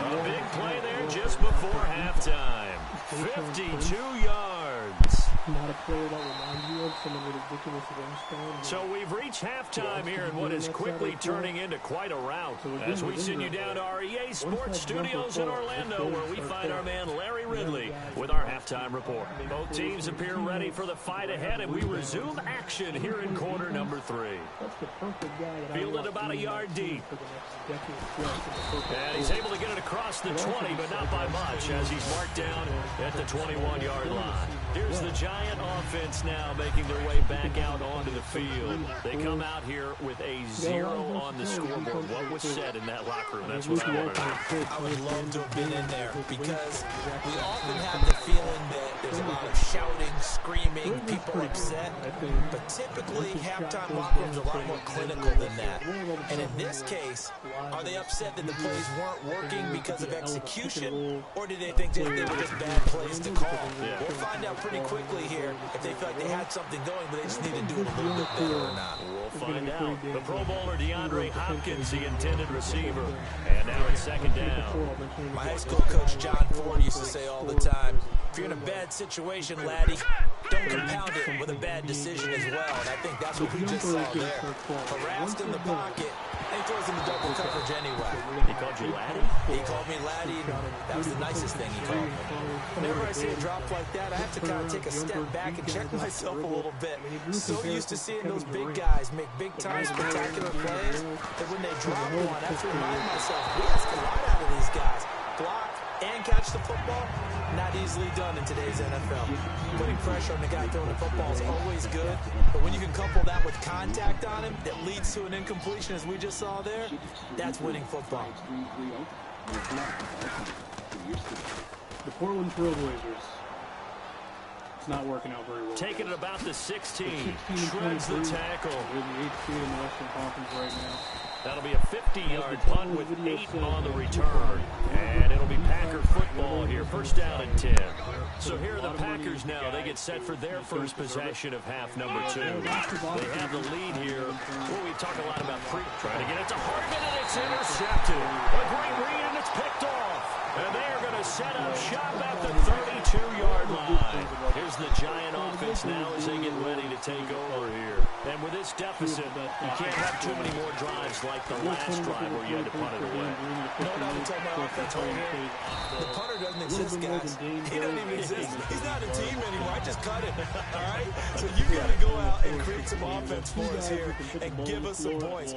A big play there just before halftime. 52 yards. not a player that reminds you of someone with ridiculous wingspan. So we've reached halftime here in what is quickly turning into quite a rout as we send you down to our EA Sports Studios in Orlando, where we find our man Larry Ridley with our halftime report. Both teams appear ready for the fight ahead, and we resume action here in quarter number 3. Fielded about a yard deep. And he's able to get it across the 20, but not by much, as he's marked down at the 21-yard line. Here's the Giant offense now making their way back out onto the field. They come out here with a 0 on the scoreboard. What was said in that locker room? That's what I want to know. I would love to have been in there, because we often have the feeling that there's a lot of shouting, screaming, people upset, but typically halftime locker rooms are a lot more clinical than that. And in this case, are they upset that the plays weren't working because of execution, or did they think that they were just bad plays to call? We'll find out pretty quickly here if they felt like they had something going, but they just need to do it a little bit better or not. We'll find out. The Pro Bowler DeAndre Hopkins, the intended receiver. And now it's second down. My high school coach John Ford used to say all the time, if you're in a bad situation, laddie, don't compound it with a bad decision as well. And I think that's what we just saw there. Harassed in the pocket, and he throws into double coverage anyway. He called you laddie? He called me laddie, and that was the nicest thing he called me. Whenever I see a drop like that, I have to kind of take a step back and check myself a little bit. So used to seeing those big guys make big-time spectacular plays that when they drop one, I have to remind myself, we ask a lot out of these guys. Block and catch the football, not easily done in today's NFL. Putting pressure on the guy throwing the football is always good, but when you can couple that with contact on him that leads to an incompletion, as we just saw there, that's winning football. The Portland Trailblazers. It's not working out very well. Taking it about the 16. Shreds the tackle. We're the 8th seed in the Western Conference right now. That'll be a 50-yard punt with 8 on the return. And it'll be Packer football here. First down and 10. So here are the Packers now. They get set for their first possession of half number 2. They have the lead here. Well, we talk a lot about trying to get it to Harden, and it's intercepted. A great read, and it's picked off. And they are going to set up shop at the 32-yard line. Here's the Giant offense now as they get ready to take over here. And with this deficit, you can't have too many more drives like the last drive where you had to punt it away. No, not until my offense over here. The punter doesn't exist, guys. He doesn't even exist. He's not a team anymore. I just cut him. All right? So you got to go out and create some offense for us here and give us some points.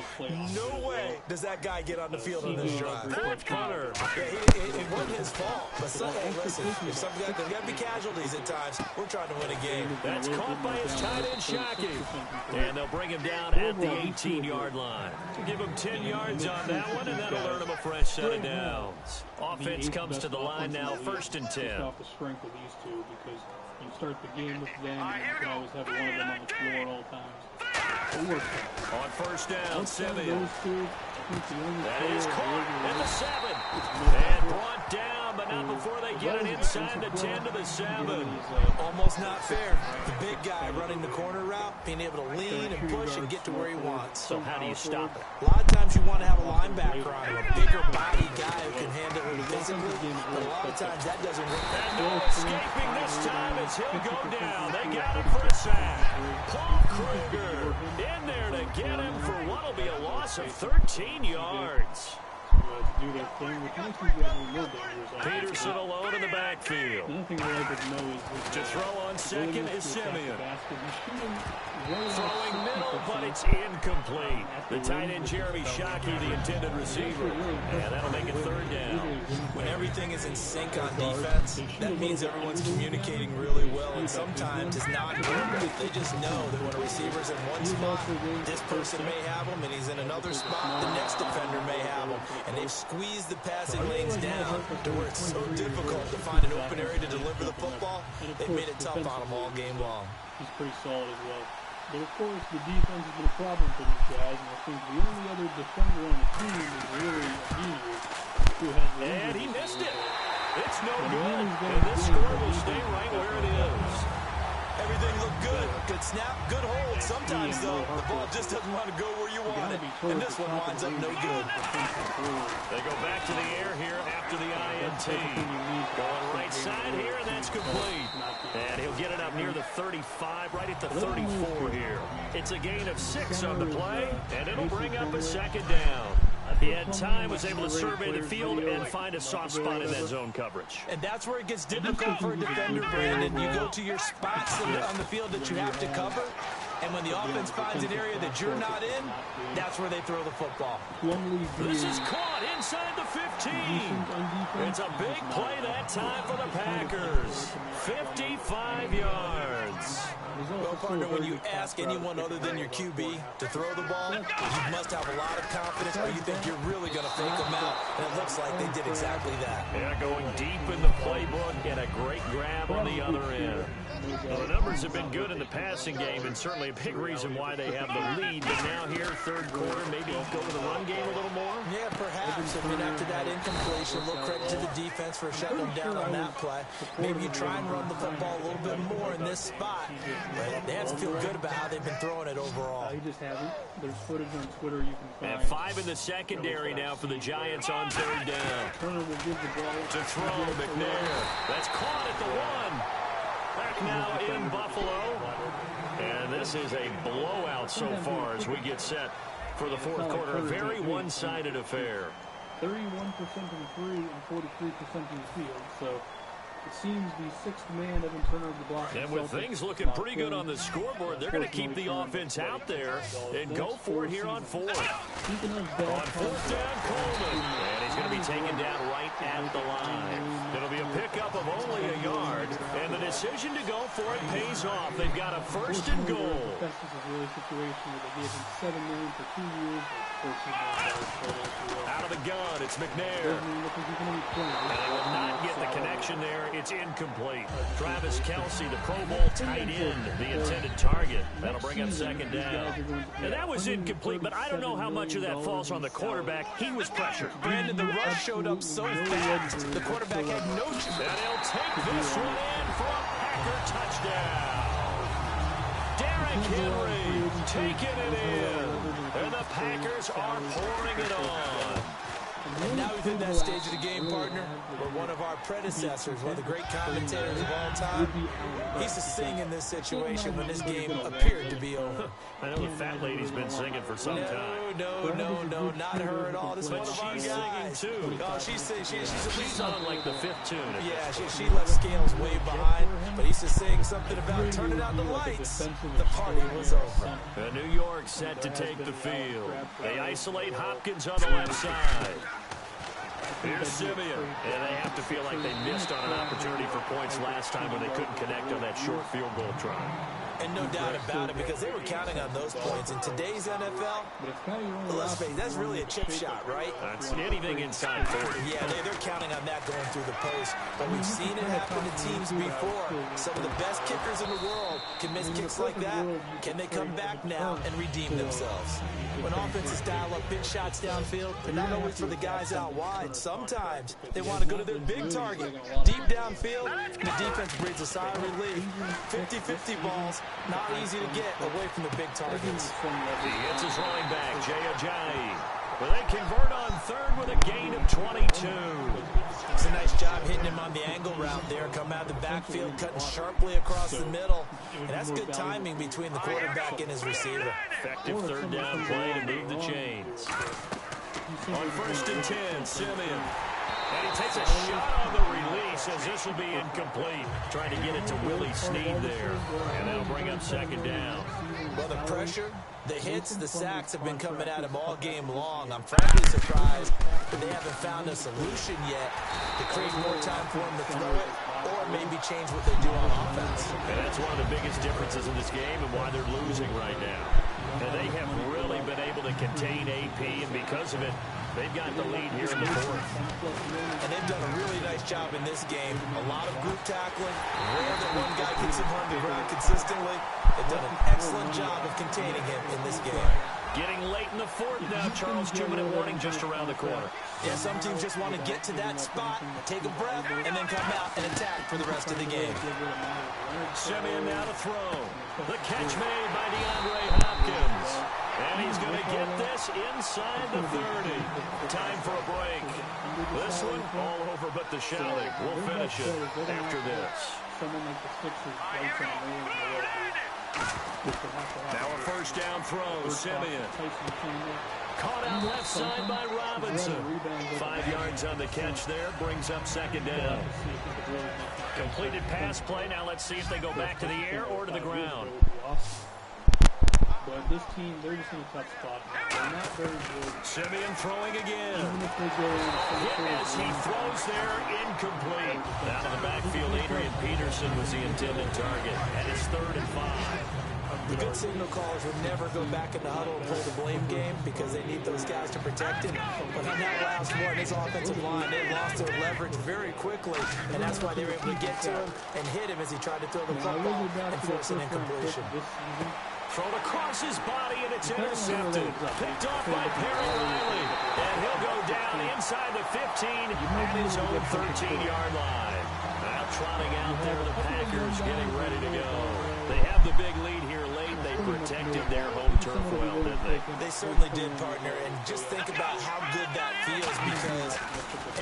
No way does that guy get on the field on this drive. Fourth punter. Yeah, it wasn't his fault. But hey, listen, if some guys, there's got to be casualties at times. We're trying to win a game. That's caught by his tight end, Shockey. And they'll bring him down at the 18-yard line. Give him 10 yards on that one, and that'll earn him a fresh set of downs. Offense comes to the line now, first and 10. Off the strength of these two, because you start the game with them, and you can always have one of them on the floor at all times. On first down, Simeon. That is caught at the 7. And brought down, but not before they get it inside the 10 to the 7. Almost not fair. The big guy running the corner route, being able to lean and push and get to where he wants. So how do you stop it? A lot of times you want to have a linebacker on him, a bigger body guy who can handle it physically, but a lot of times that doesn't work. And no escaping this time as he'll go down. They got him for a sack. Paul Kruger in there to get him for what will be a loss of 13 yards. Do their thing, which makes me get a little dangerous. Peterson alone in the backfield. Another thing I like to know is to throw on second is Simeon. Throwing middle, but it's incomplete. The tight end Jeremy Shockey, the intended receiver. And that'll make it third down. When everything is in sync on defense, that means everyone's communicating really well, and sometimes it's not verbal. They just know that when a receiver's in one spot, this person may have him, and he's in another spot, the next defender may have him. And they've squeezed the passing lanes down to where it's so difficult to find an open area to deliver the football. They've made it tough on them all game long. He's pretty solid as well. But of course, the defense has been a problem for these guys, and I think the only other defender on the team is really a genius who has the and he missed it. It's no good. And this score will stay right where it is. Everything looked good. Good snap, good hold. Sometimes, though, the ball just doesn't want to go where you want it. And this one winds up no good. They go back to the air here after the INT. Going right side here, and that's complete. And he'll get it up near the 35, right at the 34 here. It's a gain of 6 on the play, and it'll bring up a second down. He had time, was able to survey the field and find a soft spot in that zone coverage. And that's where it gets difficult for a defender, Brandon. You go to your spots on the field that you have to cover, and when the offense finds an area that you're not in, that's where they throw the football. This is caught inside the 15. It's a big play that time for the Packers. 55 yards. Well, partner, when you ask anyone other than your QB to throw the ball, you must have a lot of confidence, or you think you're really going to fake them out, and it looks like they did exactly that. Yeah, going deep in the playbook and a great grab on the other end. Well, the numbers have been good in the passing game, and certainly a big reason why they have the lead. But now here, third quarter, maybe go to the run game a little more? Yeah, perhaps. I mean, after that incompletion, a little credit to the defense for shutting them down on that play. Maybe you try and run the football a little bit more in this spot. But they have to feel good about how they've been throwing it overall. You just haven't. There's footage on Twitter you can find. And 5 in the secondary now for the Giants on third down. To throw, McNair. That's caught at the 1. Back now in Buffalo. And this is a blowout so far as we get set for the fourth quarter. A very one-sided affair. 31% from 3 and 43% from the field. So it seems the sixth man Evan Turner of the block. And with things looking pretty good on the scoreboard, they're going to keep the offense out there and go for it here on fourth. On fourth down, Coleman. And he's going to be taken down right at the line. It'll be a pickup of only a yard. And the decision to go for it pays off. They've got a first and goal. This is a really situation where they gave him $7 million for 2 years. Out of the gun, it's McNair. And they will not get the connection there. It's incomplete. Travis Kelce, the Pro Bowl tight end, the intended target. That'll bring up second down. And that was incomplete, but I don't know how much of that falls on the quarterback. He was pressured. Brandon, the rush showed up so fast, the quarterback had no chance. And he'll take this one in for a Packer touchdown. Derrick Henry taking it in. And the Packers are pouring it on. And now we've hit that stage of the game, partner, where one of our predecessors, one of the great commentators of all time, he's to sing in this situation when this game appeared to be over. I know the fat lady's been singing for some time. No, not her at all. This is one of our guys. Too. Oh, she's on like the fifth tune. Yeah, she left Scales way behind, but he's to sing something about turning out the lights. The party was over. New York set to take the field. They isolate Hopkins on the left side. Here's Simeon. And they have to feel like they missed on an opportunity for points last time when they couldn't connect on that short field goal try. And no doubt about it, because they were counting on those points. In today's NFL, let's face it, that's really a chip shot, right? That's anything inside 40. Yeah, they're counting on that going through the post. But we've seen it happen to teams before. Some of the best kickers in the world can miss kicks like that. Can they come back now and redeem themselves? When offenses dial up big shots downfield, they're not always for the guys out wide. Sometimes they want to go to their big target. Deep downfield, the defense breathes a sigh of relief. 50-50 balls. Not easy to get away from the big targets. He hits his running back, Jay Ajayi. But they convert on third with a gain of 22. It's a nice job hitting him on the angle route there. Come out of the backfield, cutting sharply across the middle. And that's good timing between the quarterback and his receiver. Effective third down play to move the chains. On first and 10, Simeon. And he takes a shot on the release as this will be incomplete. Trying to get it to Willie Snead there. And that'll bring up second down. Well, the pressure, the hits, the sacks have been coming at him all game long. I'm frankly surprised that they haven't found a solution yet to create more time for him to throw it or maybe change what they do on offense. And that's one of the biggest differences in this game and why they're losing right now. And they have really been able to contain AP, and because of it, they've got the lead here in the fourth. And they've done a really nice job in this game. A lot of group tackling. Rare that one guy gets him on the ground consistently. They've done an excellent job of containing him in this game. Getting late in the fourth now, Charles. 2-minute warning just around the corner. Yeah, some teams just want to get to that spot, take a breath, and then come out and attack for the rest of the game. Simeon now to throw. The catch made by DeAndre Hopkins. And he's going to get this inside the 30. Time for a break. This one all over but the shouting. We'll finish it after this. Now a first down throw, Simeon. Caught out left side by Robinson. 5 yards on the catch there, brings up second down. Completed pass play. Now let's see if they go back to the air or to the ground. But this team, they're just in a tough spot. They're not very good. Simeon throwing again. Even if they go As he throws there, incomplete. Out of the backfield, Adrian Peterson was the intended target. And it's 3rd and 5. The good signal callers would never go back in the huddle and play the blame game because they need those guys to protect him. But on that last one, his offensive line, they lost their leverage very quickly, and that's why they were able to get to him and hit him as he tried to throw the football and force an incompletion. Thrown across his body, and it's intercepted. Picked off by Perry Riley. And he'll go down inside the 15 at his own 13-yard line. Now trotting out there, the Packers getting ready to go. They have the big lead here late. They protected their home turf well, didn't they? They certainly did, partner. And just think about how good that feels because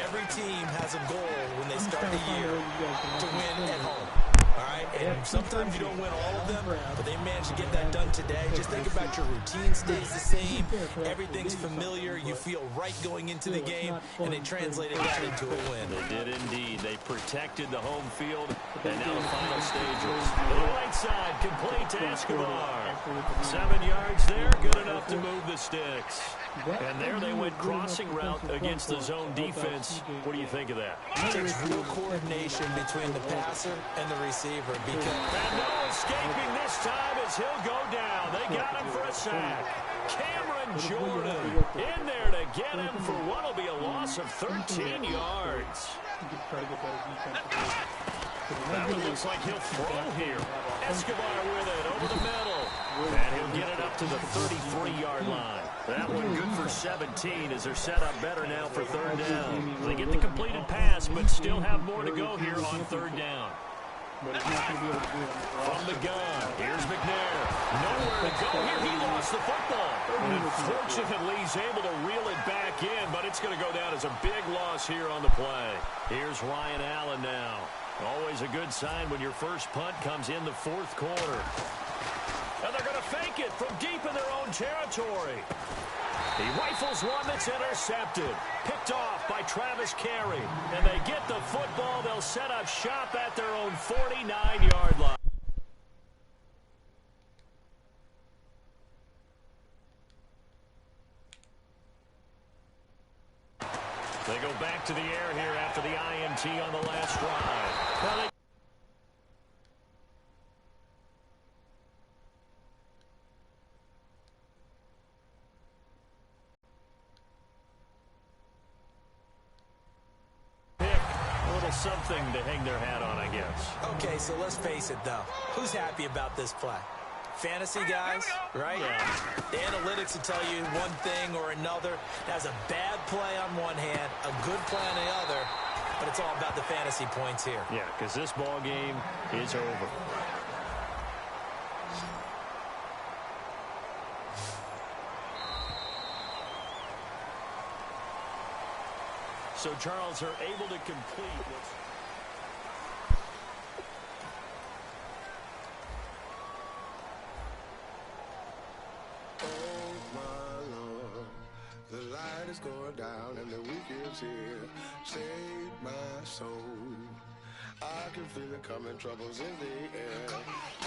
every team has a goal when they start the year to win at home. All right, and sometimes you don't win all of them, but they managed to get that done today. Just think about your routine stays the same. Everything's familiar. You feel right going into the game, and they translated that into a win. They did indeed. They protected the home field, and now the final stages. To the right side, complete to Escobar. 7 yards there, good enough to move the sticks. And there they went crossing route against the zone defense. What do you think of that? It takes real coordination between the passer and the receiver because... And no escaping this time as he'll go down. They got him for a sack. Cameron Jordan in there to get him for what will be a loss of 13 yards. That one looks like he'll throw here. Escobar with it over the middle. And he'll get it up to the 33-yard line. That one good for 17 as they're set up better now for 3rd down. They get the completed pass, but still have more to go here on 3rd down. From the gun, here's McNair. Nowhere to go here. He lost the football. And unfortunately, he's able to reel it back in, but it's going to go down as a big loss here on the play. Here's Ryan Allen now. Always a good sign when your first punt comes in the 4th quarter. And they're going to fake it from deep in their own territory. He rifles one that's intercepted. Picked off by Travis Carey. And they get the football. They'll set up shop at their own 49-yard line. They go back to the air here after the INT on the last drive. Now they something to hang their hat on, I guess. Okay, so let's face it, though. Who's happy about this play? Fantasy guys, right? Yeah. The analytics will tell you one thing or another. That's a bad play on one hand, a good play on the other, but it's all about the fantasy points here. Yeah, because this ball game is over. So Charles are able to complete this. Oh my Lord, the light is going down and the weekend's here. Save my soul. I can feel it coming, troubles in the air. Oh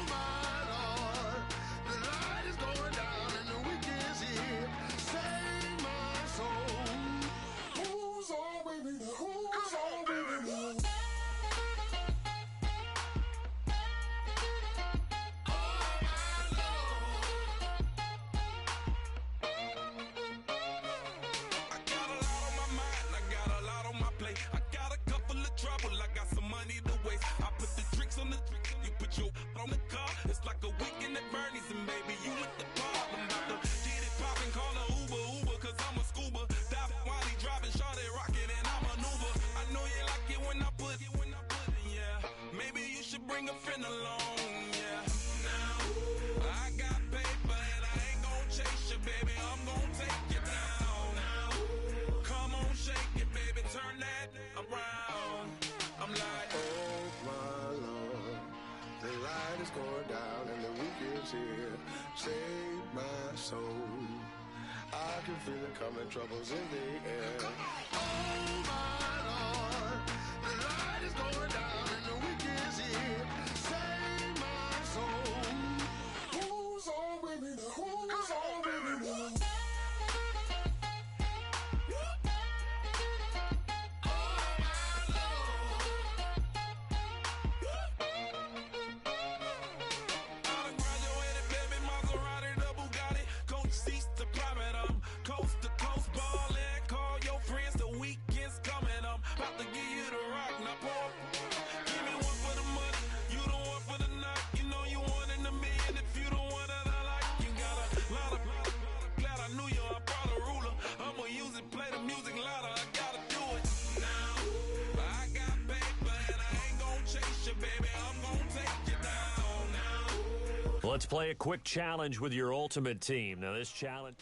my Lord, the light is going down and the weekend's here. Save my soul. Who's all with me? Who's all with me? On the car, it's like a weekend at Bernie's, and baby, you with the problem. bring a friend along, yeah. Now, I got paper and I ain't gon' chase you, baby. I'm gon' take you down. Now, come on, shake it, baby. Turn that around. I'm like, Oh my Lord, the light is going down and the weekend's here. Save my soul. I can feel it coming, troubles in the air. Oh my Lord, the light is going down and the weekend's here. Save my soul. Who's on with me now? Who's on with me now? Let's play a quick challenge with your ultimate team. Now, this challenge...